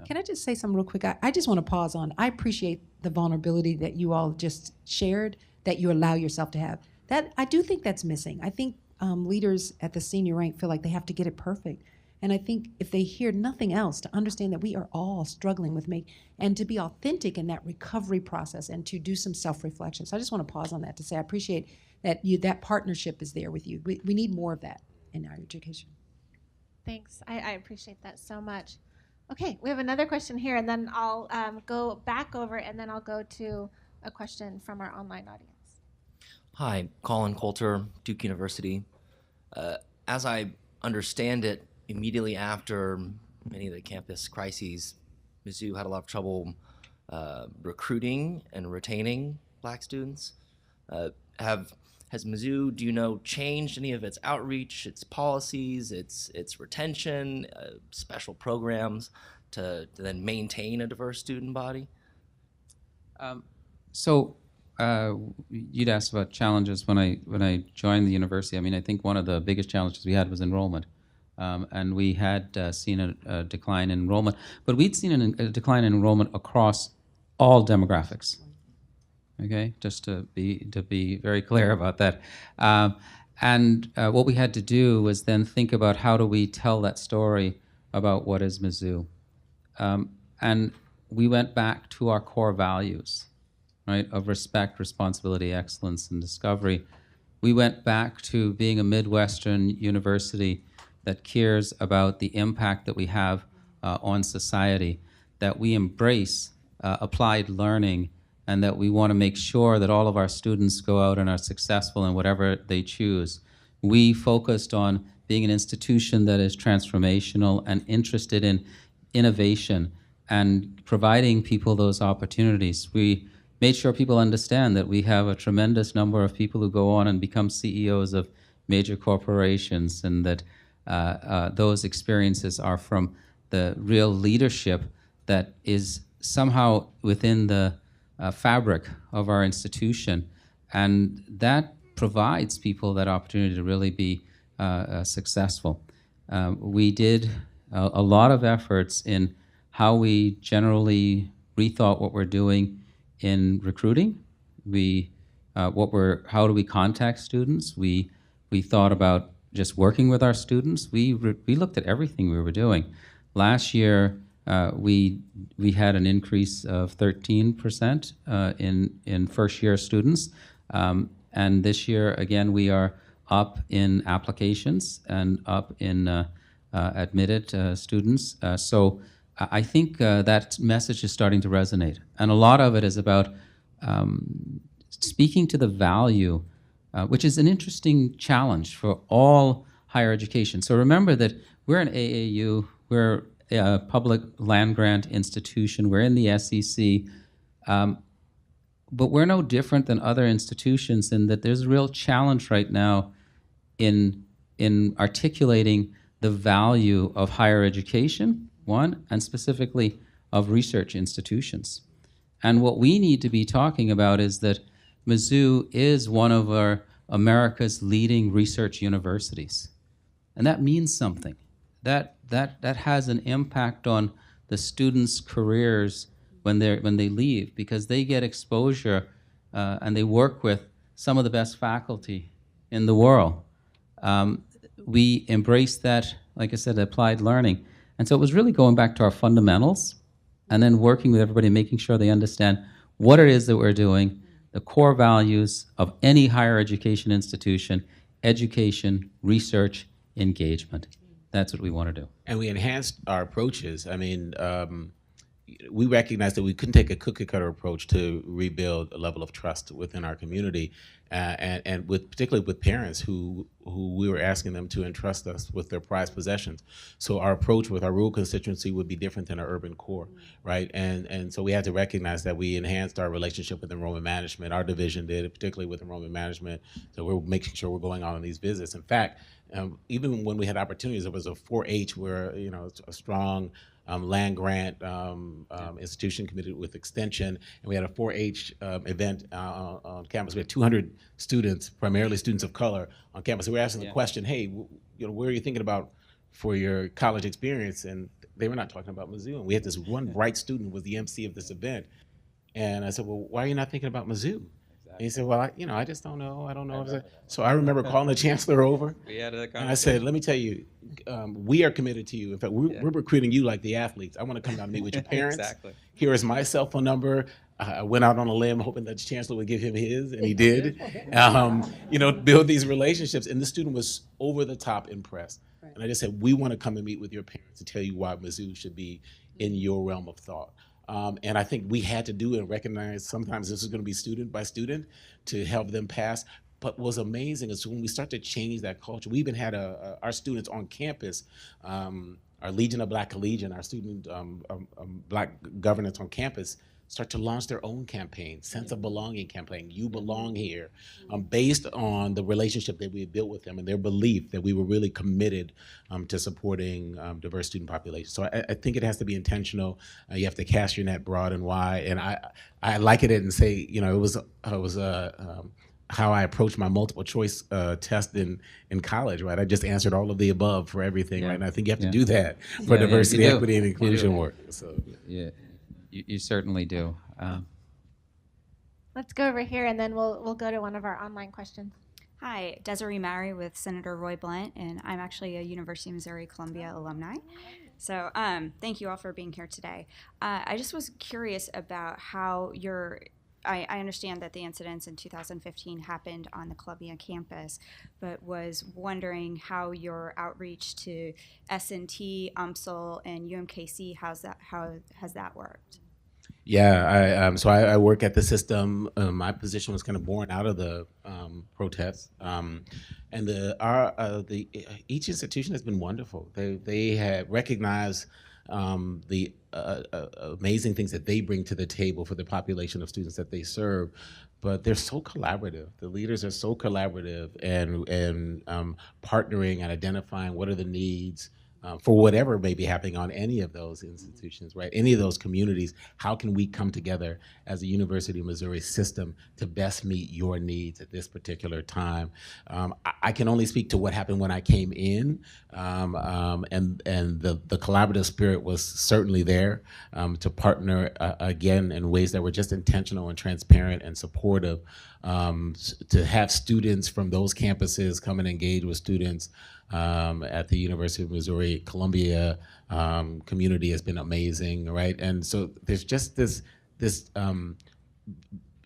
Can I just say something real quick? I just want to pause on, I appreciate the vulnerability that you all just shared, that you allow yourself to have. That I do think that's missing. I think leaders at the senior rank feel like they have to get it perfect. And I think if they hear nothing else, to understand that we are all struggling with and to be authentic in that recovery process and to do some self-reflection. So I just want to pause on that to say I appreciate that that partnership is there with you. We need more of that in our education. Thanks. I appreciate that so much. Okay, we have another question here, and then I'll go back over, and then I'll go to a question from our online audience. Hi, Colin Coulter, Duke University. As I understand it, immediately after many of the campus crises, Mizzou had a lot of trouble recruiting and retaining Black students. Has Mizzou, do you know, changed any of its outreach, its policies, its retention, special programs to then maintain a diverse student body? You'd asked about challenges when I joined the university. I mean, I think one of the biggest challenges we had was enrollment. And we had seen a decline in enrollment, but we'd seen a decline in enrollment across all demographics. Okay, just to be very clear about that. And what we had to do was then think about how do we tell that story about what is Mizzou. And we went back to our core values, right, of respect, responsibility, excellence, and discovery. We went back to being a Midwestern university that cares about the impact that we have on society, that we embrace applied learning, and that we want to make sure that all of our students go out and are successful in whatever they choose. We focused on being an institution that is transformational and interested in innovation and providing people those opportunities. We made sure people understand that we have a tremendous number of people who go on and become CEOs of major corporations, and that those experiences are from the real leadership that is somehow within the fabric of our institution, and that provides people that opportunity to really be successful. We did a lot of efforts in how we generally rethought what we're doing in recruiting. How do we contact students? We thought about just working with our students. We looked at everything we were doing. Last year, we had an increase of 13% in first-year students, and this year again we are up in applications and up in admitted students. So I think that message is starting to resonate, and a lot of it is about speaking to the value, which is an interesting challenge for all higher education. So remember that we're an AAU, we're a public land-grant institution, we're in the SEC, but we're no different than other institutions in that there's a real challenge right now in articulating the value of higher education, one, and specifically of research institutions. And what we need to be talking about is that Mizzou is one of America's leading research universities. And that means something. That has an impact on the students' careers when they leave, because they get exposure and they work with some of the best faculty in the world. We embrace that, like I said, applied learning. And so it was really going back to our fundamentals and then working with everybody, making sure they understand what it is that we're doing, the core values of any higher education institution: education, research, engagement. That's what we want to do. And we enhanced our approaches. I mean, we recognized that we couldn't take a cookie cutter approach to rebuild a level of trust within our community, and particularly with parents who we were asking them to entrust us with their prized possessions. So our approach with our rural constituency would be different than our urban core, right? And so we had to recognize that we enhanced our relationship with enrollment management. Our division did, particularly with enrollment management. So we're making sure we're going out on these visits. In fact, even when we had opportunities, there was a 4-H where, a strong land grant institution committed with extension, and we had a 4-H event on campus. We had 200 students, primarily students of color, on campus. So we were asking the question, hey, where are you thinking about for your college experience? And they were not talking about Mizzou. And we had this one bright student who was the MC of this event. And I said, well, why are you not thinking about Mizzou? And he said, well, I just don't know. I don't know. So I remember calling the chancellor over. We had a And I said, let me tell you, we are committed to you. In fact, we're recruiting you like the athletes. I want to come down and meet with your parents. Exactly. Here is my cell phone number. I went out on a limb hoping that the chancellor would give him his, and he did. Build these relationships. And the student was over the top impressed. Right. And I just said, we want to come and meet with your parents to tell you why Mizzou should be in your realm of thought. And I think we had to do and recognize sometimes this is going to be student by student to help them pass. But what's amazing is when we start to change that culture, we even had our students on campus, our Legion of Black Collegian, our student Black governance on campus, start to launch their own campaign, sense of belonging campaign, you belong here, based on the relationship that we had built with them and their belief that we were really committed to supporting diverse student populations. So I think it has to be intentional. You have to cast your net broad and wide. And I liken it and say, it was how I approached my multiple choice test in college, right? I just answered all of the above for everything, right? And I think you have to do that for diversity, equity, and inclusion work. So yeah. You certainly do. Let's go over here, and then we'll go to one of our online questions. Hi, Desiree Mary with Senator Roy Blunt, and I'm actually a University of Missouri-Columbia alumni. So thank you all for being here today. I just was curious about how I understand that the incidents in 2015 happened on the Columbia campus, but was wondering how your outreach to S&T, UMSL, and UMKC, how has that worked? Yeah, so I work at the system. My position was kind of born out of the protests, and each institution has been wonderful. They have recognized the amazing things that they bring to the table for the population of students that they serve, but they're so collaborative. The leaders are so collaborative and partnering and identifying what are the needs for whatever may be happening on any of those institutions, right? Any of those communities, how can we come together as a University of Missouri system to best meet your needs at this particular time? I can only speak to what happened when I came in, and the collaborative spirit was certainly there to partner again in ways that were just intentional and transparent and supportive. To have students from those campuses come and engage with students at the University of Missouri Columbia community has been amazing, right? And so there's just this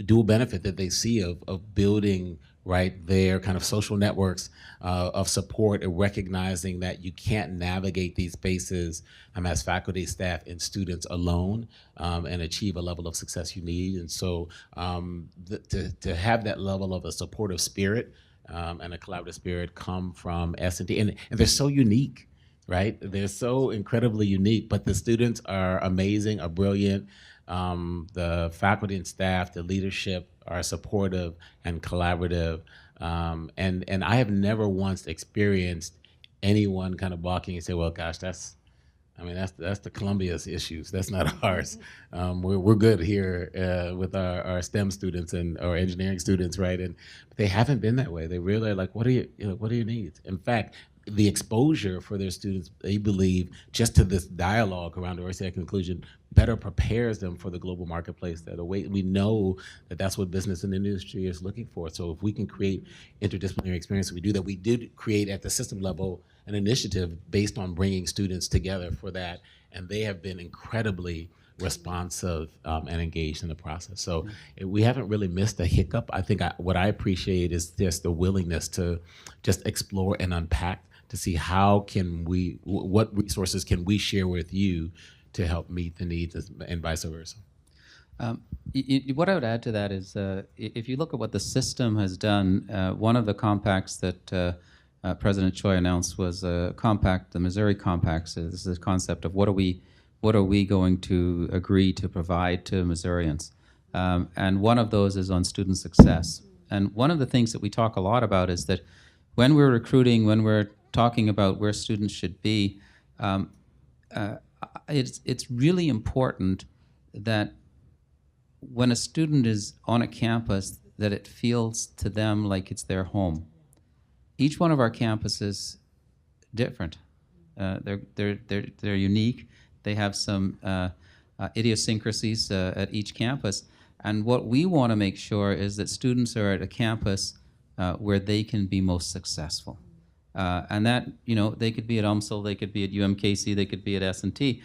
dual benefit that they see of building right their kind of social networks of support and recognizing that you can't navigate these spaces as faculty, staff, and students alone and achieve a level of success you need. And so to have that level of a supportive spirit and a collaborative spirit come from S&T, and they're so unique, right? They're so incredibly unique, but the students are amazing, are brilliant. The faculty and staff, the leadership are supportive and collaborative. And I have never once experienced anyone kind of balking and say, well, gosh, that's the Columbia's issues. That's not ours. We're good here with our STEM students and our engineering students, right? And they haven't been that way. They really are like, what are your needs? In fact, the exposure for their students, they believe, just to this dialogue around diversity and inclusion better prepares them for the global marketplace. We know that that's what business and industry is looking for. So if we can create interdisciplinary experiences, we do that. We did create at the system level an initiative based on bringing students together for that, and they have been incredibly responsive and engaged in the process. So we haven't really missed a hiccup. I think what I appreciate is just the willingness to just explore and unpack to see what resources can we share with you to help meet the needs and vice versa. What I would add to that is if you look at what the system has done, one of the compacts that President Choi announced was a compact, the Missouri Compact. So this is a concept of what are we going to agree to provide to Missourians? And one of those is on student success. And one of the things that we talk a lot about is that when we're recruiting, when we're talking about where students should be, it's really important that when a student is on a campus, that it feels to them like it's their home. Each one of our campuses different. They're unique. They have some idiosyncrasies at each campus, And what we want to make sure is that students are at a campus where they can be most successful. And that, they could be at UMSL, they could be at UMKC, they could be at S&T.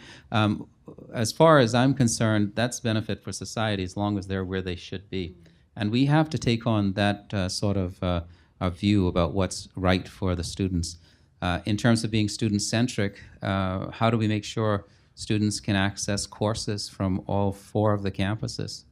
As far as I'm concerned, that's benefit for society as long as they're where they should be. And we have to take on that sort of a view about what's right for the students. In terms of being student-centric, how do we make sure students can access courses from all 4 of the campuses,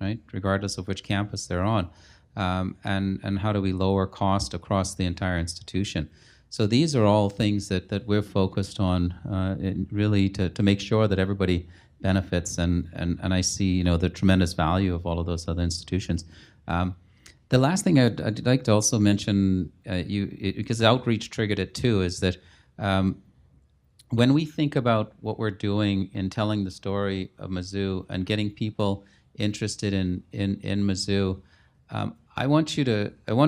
right, regardless of which campus they're on? And how do we lower cost across the entire institution? So these are all things that we're focused on really to make sure that everybody benefits, and I see the tremendous value of all of those other institutions. The last thing I'd like to also mention, because outreach triggered it too, is that when we think about what we're doing in telling the story of Mizzou and getting people interested in Mizzou, I want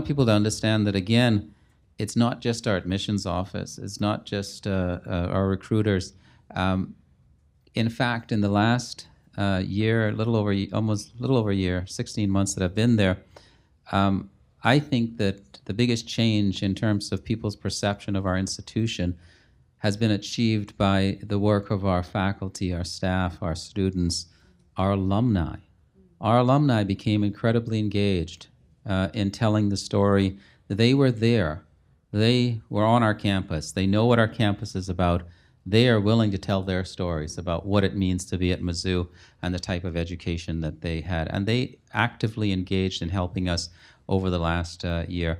people to understand that, again, it's not just our admissions office, it's not just our recruiters. In fact, in the last year, almost a little over a year, 16 months that I've been there, I think that the biggest change in terms of people's perception of our institution has been achieved by the work of our faculty, our staff, our students, our alumni. Our alumni became incredibly engaged in telling the story. They were there. They were on our campus. They know what our campus is about. They are willing to tell their stories about what it means to be at Mizzou and the type of education that they had. And they actively engaged in helping us over the last year.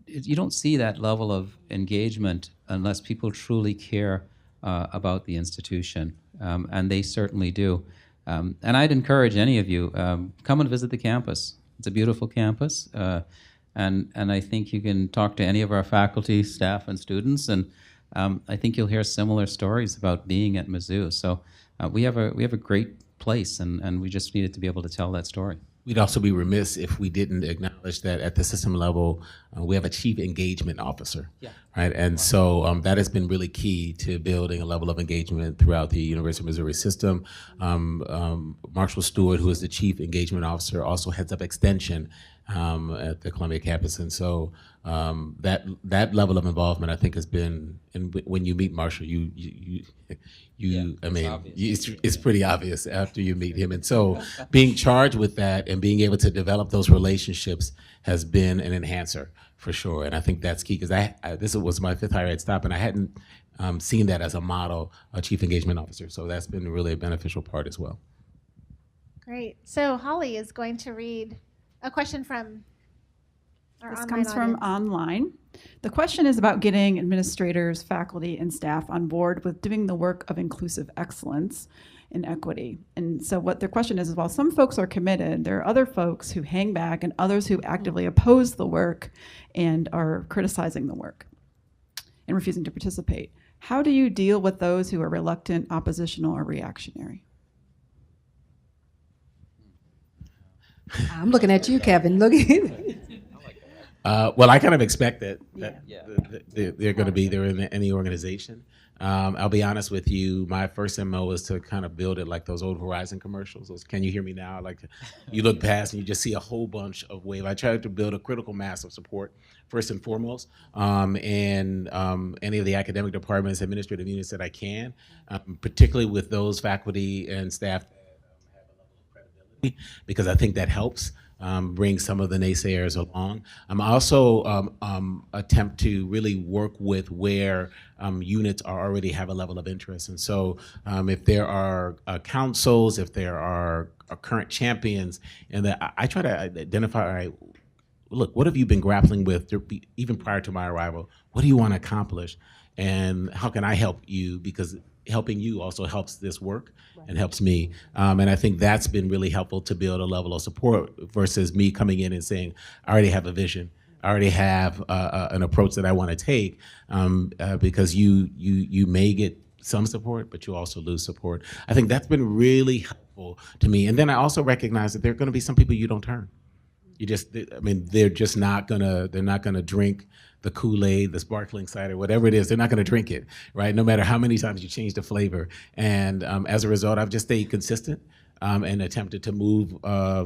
You don't see that level of engagement unless people truly care about the institution, and they certainly do. And I'd encourage any of you, come and visit the campus. It's a beautiful campus. And I think you can talk to any of our faculty, staff, and students, and I think you'll hear similar stories about being at Mizzou. So we have a great place, and we just needed to be able to tell that story. We'd also be remiss if we didn't acknowledge that at the system level, we have a chief engagement officer, right? And so that has been really key to building a level of engagement throughout the University of Missouri system. Marshall Stewart, who is the chief engagement officer, also heads up extension at the Columbia campus, and so that level of involvement, I think, has been. And when you meet Marshall, it's pretty obvious after you meet him. And so, being charged with that and being able to develop those relationships has been an enhancer for sure. And I think that's key, because this was my 5th higher ed stop, and I hadn't seen that as a model, a chief engagement officer. So that's been really a beneficial part as well. Great. So Holly is going to read a question from our This online comes from audience. online. The question is about getting administrators, faculty, and staff on board with doing the work of inclusive excellence and equity. And so what their question is while some folks are committed, there are other folks who hang back and others who actively oppose the work and are criticizing the work and refusing to participate. How do you deal with those who are reluctant, oppositional, or reactionary? I'm looking at you, Kevin. Look Well, I kind of expect that they're going to be there in any organization. I'll be honest with you. My first MO was to kind of build it like those old Verizon commercials. Those, can you hear me now? Like, you look past and you just see a whole bunch of wave. I tried to build a critical mass of support first and foremost, and any of the academic departments, administrative units that I can, particularly with those faculty and staff that have a level of credibility, because I think that helps. Bring some of the naysayers along. I'm also attempt to really work with where units already have a level of interest. And so if there are councils, if there are current champions, and that I try to identify, all right, look, what have you been grappling with even prior to my arrival? What do you want to accomplish? And how can I help you? Because helping you also helps this work and helps me. And I think that's been really helpful to build a level of support versus me coming in and saying, I already have a vision. I already have an approach that I want to take, because you may get some support, but you also lose support. I think that's been really helpful to me. And then I also recognize that there are going to be some people you don't turn. they're just not gonna drink the Kool-Aid, the sparkling cider, whatever it is. They're not gonna drink it, right? No matter how many times you change the flavor. And as a result, I've just stayed consistent and attempted to move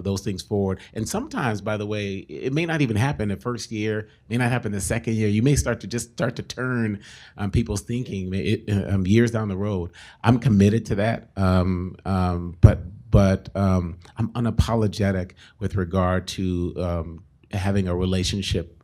those things forward. And sometimes, by the way, it may not even happen the first year, may not happen the second year. You may start to turn people's thinking years down the road. I'm committed to that, but I'm unapologetic with regard to having a relationship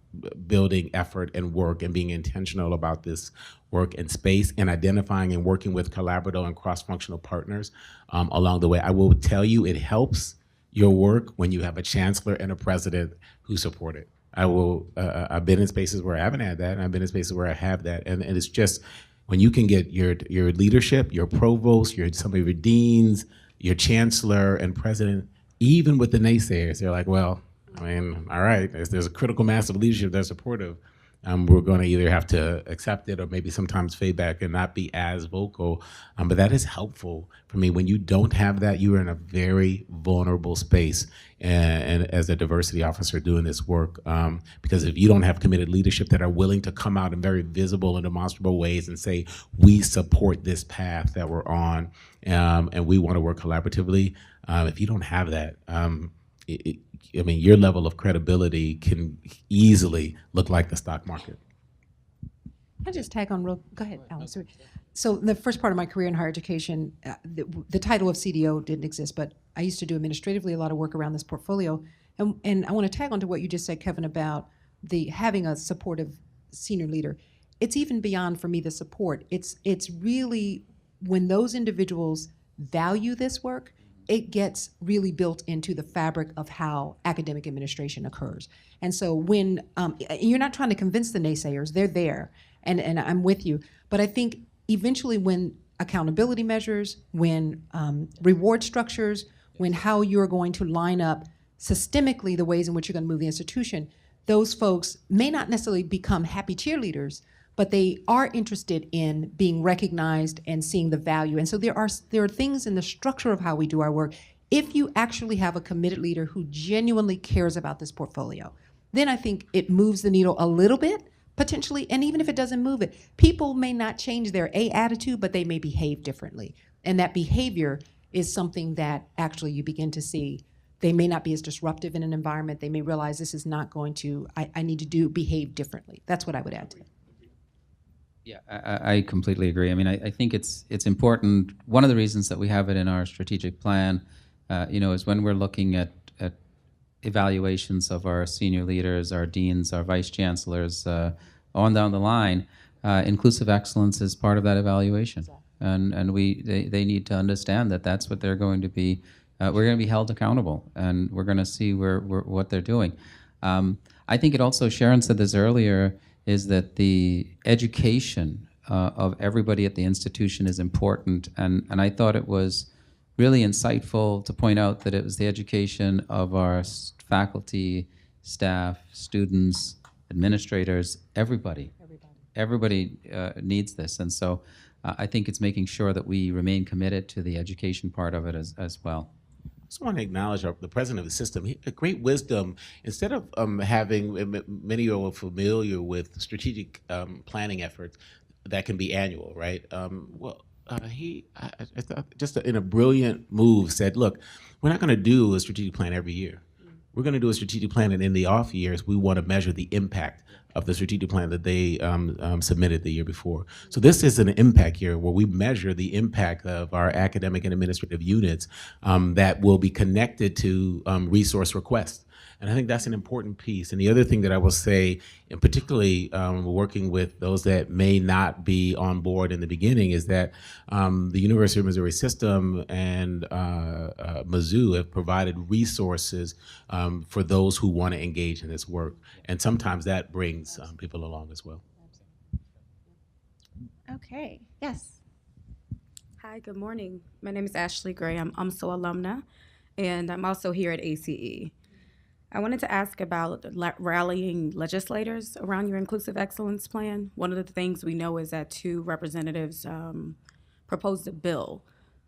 building effort and work and being intentional about this work and space and identifying and working with collaborative and cross-functional partners along the way. I will tell you, it helps your work when you have a chancellor and a president who support it. I've been in spaces where I haven't had that, and I've been in spaces where I have that, and it's just when you can get your leadership, your provost, some of your deans, your chancellor and president, even with the naysayers, they're like, well, all right, there's a critical mass of leadership that's supportive. We're going to either have to accept it or maybe sometimes fade back and not be as vocal. But that is helpful for me. When you don't have that, you are in a very vulnerable space. And as a diversity officer doing this work, because if you don't have committed leadership that are willing to come out in very visible and demonstrable ways and say, we support this path that we're on, and we want to work collaboratively, if you don't have that, your level of credibility can easily look like the stock market. I just tag on go ahead, Alex. So the first part of my career in higher education, the title of CDO didn't exist, but I used to do administratively a lot of work around this portfolio. And I want to tag on to what you just said, Kevin, about having a supportive senior leader. It's even beyond, for me, the support. It's really when those individuals value this work, it gets really built into the fabric of how academic administration occurs. And so when, you're not trying to convince the naysayers, they're there, and I'm with you. But I think eventually when accountability measures, when reward structures, when how you're going to line up systemically the ways in which you're going to move the institution, those folks may not necessarily become happy cheerleaders, but they are interested in being recognized and seeing the value. And so there are things in the structure of how we do our work. If you actually have a committed leader who genuinely cares about this portfolio, then I think it moves the needle a little bit, potentially, and even if it doesn't move it, people may not change their attitude, but they may behave differently. And that behavior is something that actually you begin to see. They may not be as disruptive in an environment. They may realize this is not going to, I need to behave differently. That's what I would add to it. Yeah, I completely agree. I think it's important. One of the reasons that we have it in our strategic plan, is when we're looking at evaluations of our senior leaders, our deans, our vice chancellors, on down the line, inclusive excellence is part of that evaluation. And they need to understand that that's what they're going to be. We're going to be held accountable, and we're going to see what they're doing. I think it also, Sharon said this earlier, is that the education of everybody at the institution is important. And I thought it was really insightful to point out that it was the education of our faculty, staff, students, administrators, everybody. Everybody needs this. And so I think it's making sure that we remain committed to the education part of it as well. I just want to acknowledge the president of the system. A great wisdom. Instead of having, many of you are familiar with strategic planning efforts that can be annual, right? He just in a brilliant move said, look, we're not going to do a strategic plan every year. We're going to do a strategic plan, and in the off years, we want to measure the impact of the strategic plan that they submitted the year before. So this is an impact year where we measure the impact of our academic and administrative units that will be connected to resource requests. And I think that's an important piece. And the other thing that I will say, and particularly working with those that may not be on board in the beginning, is that the University of Missouri system and Mizzou have provided resources for those who want to engage in this work. And sometimes that brings people along as well. Okay, yes. Hi, good morning. My name is Ashley Gray. I'm UMSO alumna, and I'm also here at ACE. I wanted to ask about rallying legislators around your Inclusive Excellence Plan. One of the things we know is that 2 representatives proposed a bill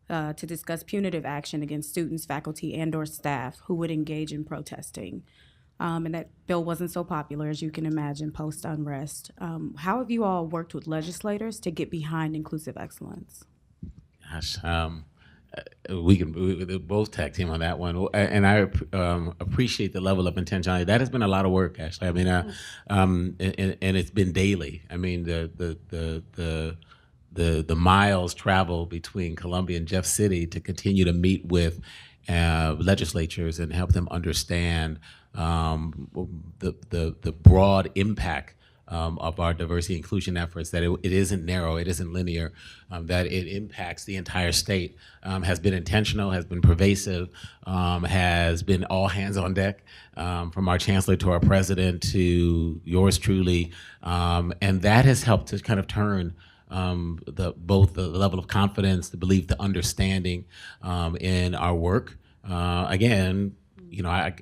to discuss punitive action against students, faculty, and/or staff who would engage in protesting. and that bill wasn't so popular, as you can imagine, post-unrest. How have you all worked with legislators to get behind inclusive excellence? Gosh, we both tag team on that one, and I appreciate the level of intentionality. That has been a lot of work, actually. I mean, and it's been daily. I mean, the miles traveled between Columbia and Jeff City to continue to meet with legislatures and help them understand the broad impact of our diversity inclusion efforts, that it isn't narrow, it isn't linear, that it impacts the entire state, has been intentional, has been pervasive, has been all hands on deck, from our chancellor to our president to yours truly, and that has helped to kind of turn both the level of confidence, the belief, the understanding in our work. Again, you know, I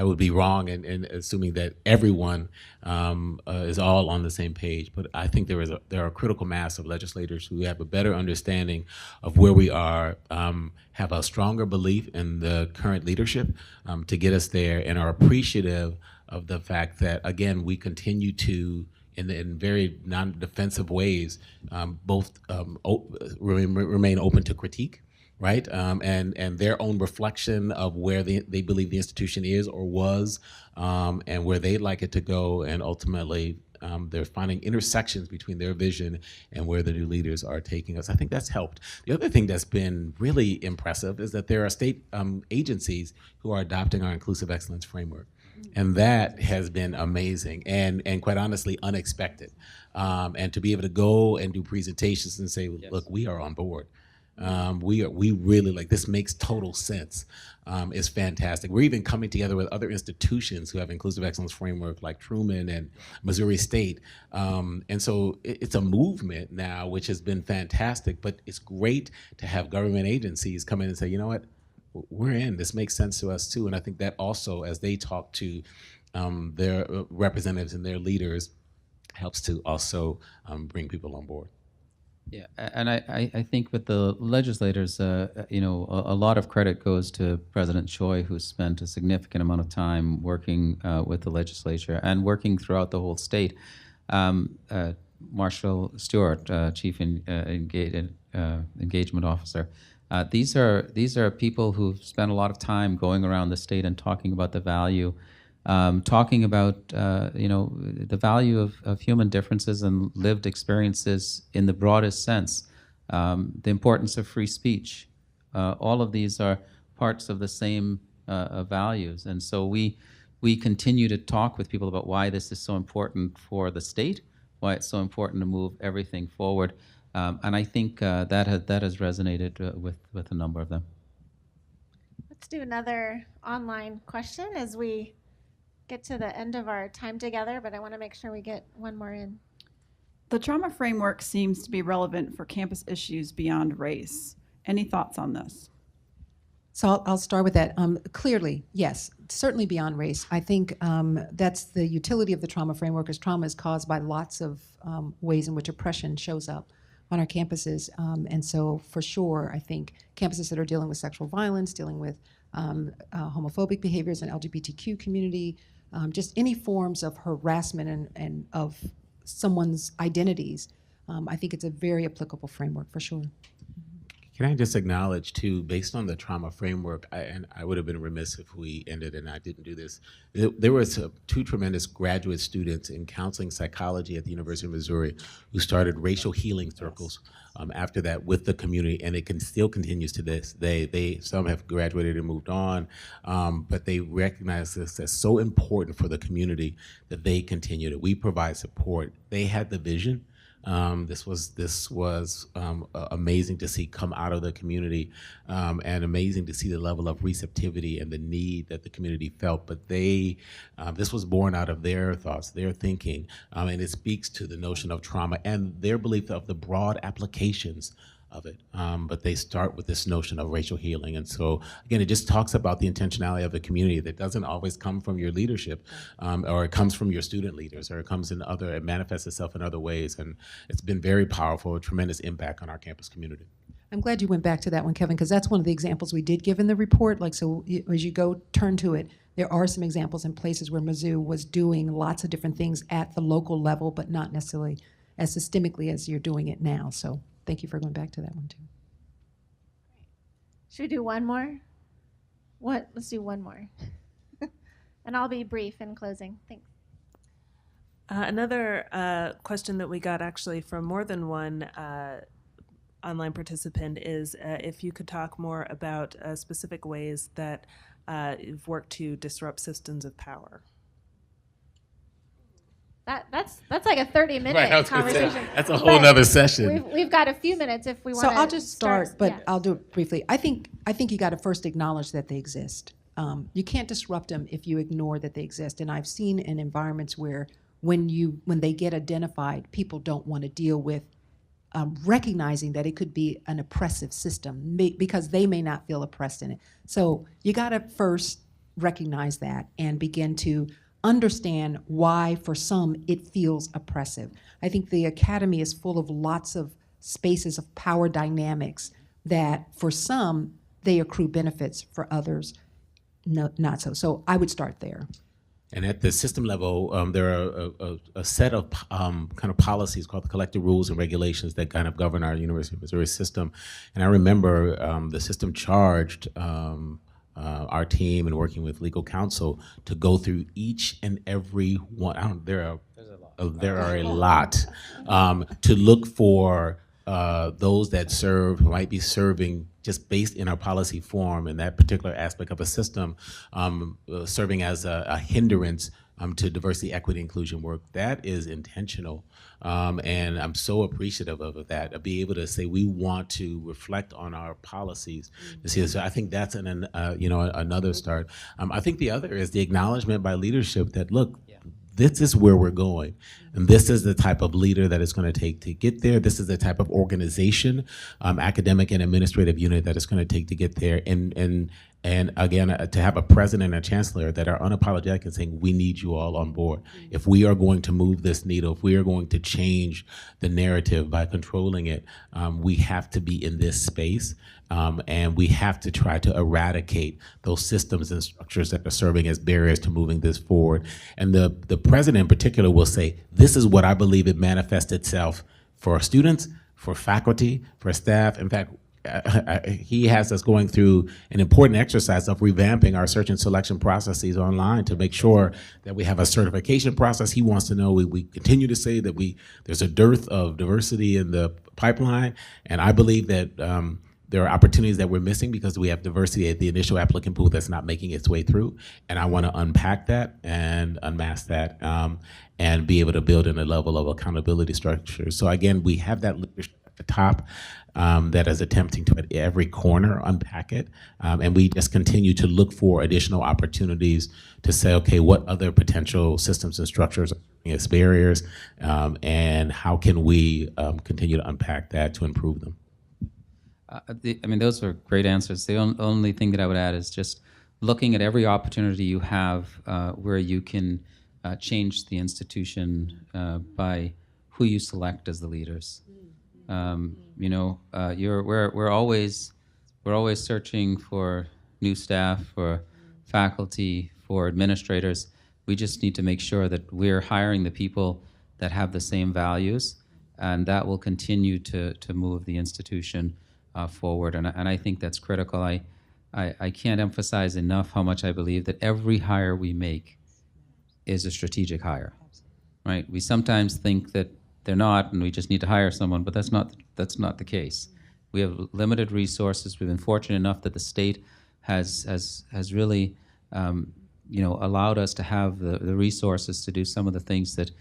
would be wrong in assuming that everyone is all on the same page, but I think there are a critical mass of legislators who have a better understanding of where we are, have a stronger belief in the current leadership to get us there, and are appreciative of the fact that, again, we continue to, in very non-defensive ways, both remain open to critique, right? And their own reflection of where they believe the institution is or was, and where they'd like it to go, and ultimately they're finding intersections between their vision and where the new leaders are taking us. I think that's helped. The other thing that's been really impressive is that there are state agencies who are adopting our inclusive excellence framework. And that has been amazing and quite honestly unexpected. And to be able to go and do presentations and say, look, we are on board. We really, like, this makes total sense, is fantastic. We're even coming together with other institutions who have inclusive excellence framework, like Truman and Missouri State. And so it's a movement now, which has been fantastic, but it's great to have government agencies come in and say, you know what, we're in, this makes sense to us too. And I think that also, as they talk to their representatives and their leaders, helps to also bring people on board. Yeah, and I think with the legislators, you know, a lot of credit goes to President Choi, who spent a significant amount of time working with the legislature and working throughout the whole state. Marshall Stewart, Chief Engagement Officer. These are people who've spent a lot of time going around the state and talking about the value, talking about you know, the value of human differences and lived experiences in the broadest sense, the importance of free speech. All of these are parts of the same values, and so we continue to talk with people about why this is so important for the state, why it's so important to move everything forward. And I think that has resonated with a number of them. Let's do another online question as we get to the end of our time together, but I want to make sure we get one more in. The trauma framework seems to be relevant for campus issues beyond race. Any thoughts on this? So I'll start with that. Clearly, yes, certainly beyond race. I think that's the utility of the trauma framework, is trauma is caused by lots of ways in which oppression shows up on our campuses. And so for sure, I think campuses that are dealing with sexual violence, dealing with homophobic behaviors in LGBTQ community, just any forms of harassment and of someone's identities, I think it's a very applicable framework for sure. Can I just acknowledge too, based on the trauma framework, and I would have been remiss if we ended and I didn't do this, there was two tremendous graduate students in counseling psychology at the University of Missouri who started racial healing circles after that with the community, and it still continues to this day. Some have graduated and moved on, but they recognize this as so important for the community that they continue to. We provide support. They had the vision. This was amazing to see come out of the community, and amazing to see the level of receptivity and the need that the community felt. But this was born out of their thoughts, their thinking, and it speaks to the notion of trauma and their belief of the broad applications of it. But they start with this notion of racial healing. And so, again, it just talks about the intentionality of the community that doesn't always come from your leadership, or it comes from your student leaders, or it manifests itself in other ways. And it's been very powerful, a tremendous impact on our campus community. I'm glad you went back to that one, Kevin, because that's one of the examples we did give in the report. Like, so as you go turn to it, there are some examples in places where Mizzou was doing lots of different things at the local level, but not necessarily as systemically as you're doing it now. So thank you for going back to that one too. Should we do one more? Let's do one more. And I'll be brief in closing. Thanks. Another question that we got actually from more than one online participant is if you could talk more about specific ways that you've worked to disrupt systems of power. That's like a 30-minute conversation. That's a whole nother session. We've got a few minutes if we want to. So I'll just start, but yeah. I'll do it briefly. I think you got to first acknowledge that they exist. You can't disrupt them if you ignore that they exist. And I've seen in environments where when they get identified, people don't want to deal with recognizing that it could be an oppressive system because they may not feel oppressed in it. So you got to first recognize that and begin to understand why for some it feels oppressive. I think the academy is full of lots of spaces of power dynamics that for some they accrue benefits, for others not so. So I would start there. And at the system level, there are a set of kind of policies called the collective rules and regulations that kind of govern our University of Missouri system. And I remember the system charged our team and working with legal counsel to go through each and every one. There are a lot to look for those that might be serving just based in our policy form in that particular aspect of a system, serving as a hindrance to diversity, equity, inclusion work. That is intentional, and I'm so appreciative of that. To be able to say we want to reflect on our policies to see this. So I think that's another start. I think the other is the acknowledgement by leadership that look. This is where we're going, and this is the type of leader that it's going to take to get there. This is the type of organization, academic and administrative unit that it's going to take to get there. And again, to have a president and a chancellor that are unapologetic and saying, we need you all on board. If we are going to move this needle, if we are going to change the narrative by controlling it, we have to be in this space. And we have to try to eradicate those systems and structures that are serving as barriers to moving this forward. And the president in particular will say, this is what I believe it manifests itself for students, for faculty, for staff. In fact, he has us going through an important exercise of revamping our search and selection processes online to make sure that we have a certification process. He wants to know we continue to say that there's a dearth of diversity in the pipeline, and I believe that there are opportunities that we're missing because we have diversity at the initial applicant pool that's not making its way through, and I want to unpack that and unmask that and be able to build in a level of accountability structure. So again, we have that leadership at the top that is attempting to at every corner unpack it, and we just continue to look for additional opportunities to say, okay, what other potential systems and structures are as barriers, and how can we continue to unpack that to improve them? Those are great answers. The only thing that I would add is just looking at every opportunity you have where you can change the institution by who you select as the leaders. We're always searching for new staff, for faculty, for administrators. We just need to make sure that we're hiring the people that have the same values, and that will continue to move the institution forward. And I think that's critical. I can't emphasize enough how much I believe that every hire we make is a strategic hire, right? We sometimes think that they're not, and we just need to hire someone, but that's not the case. We have limited resources. We've been fortunate enough that the state has really allowed us to have the resources to do some of the things that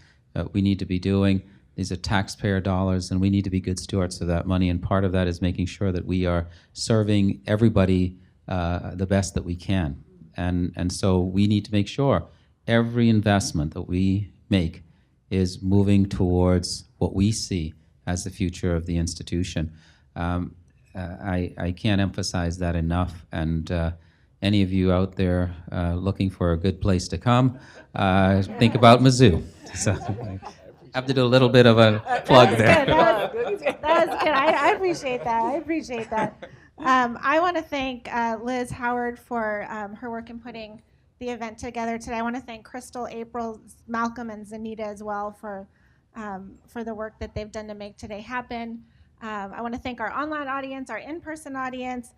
we need to be doing. These are taxpayer dollars, and we need to be good stewards of that money, and part of that is making sure that we are serving everybody the best that we can. And so we need to make sure every investment that we make is moving towards what we see as the future of the institution. I can't emphasize that enough, and any of you out there looking for a good place to come, think about Mizzou. So, have to do a little bit of a plug there. That was good. I appreciate that. I appreciate that. I want to thank Liz Howard for her work in putting the event together today. I want to thank Crystal, April, Malcolm, and Zanita as well for the work that they've done to make today happen. I want to thank our online audience, our in-person audience.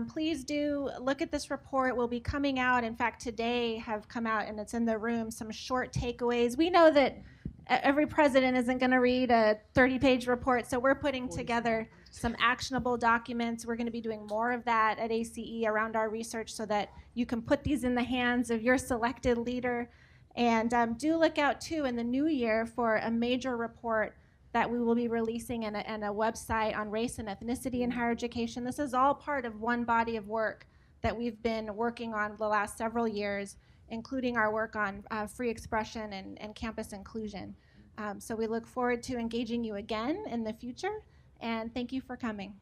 Please do look at this report. It will be coming out. In fact, today have come out, and it's in the room, some short takeaways. We know that every president isn't going to read a 30-page report, so we're putting together some actionable documents. We're going to be doing more of that at ACE around our research so that you can put these in the hands of your selected leader. And do look out, too, in the new year for a major report that we will be releasing and a website on race and ethnicity in higher education. This is all part of one body of work that we've been working on the last several years, including our work on free expression and campus inclusion. So we look forward to engaging you again in the future, and thank you for coming.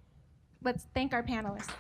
Let's thank our panelists.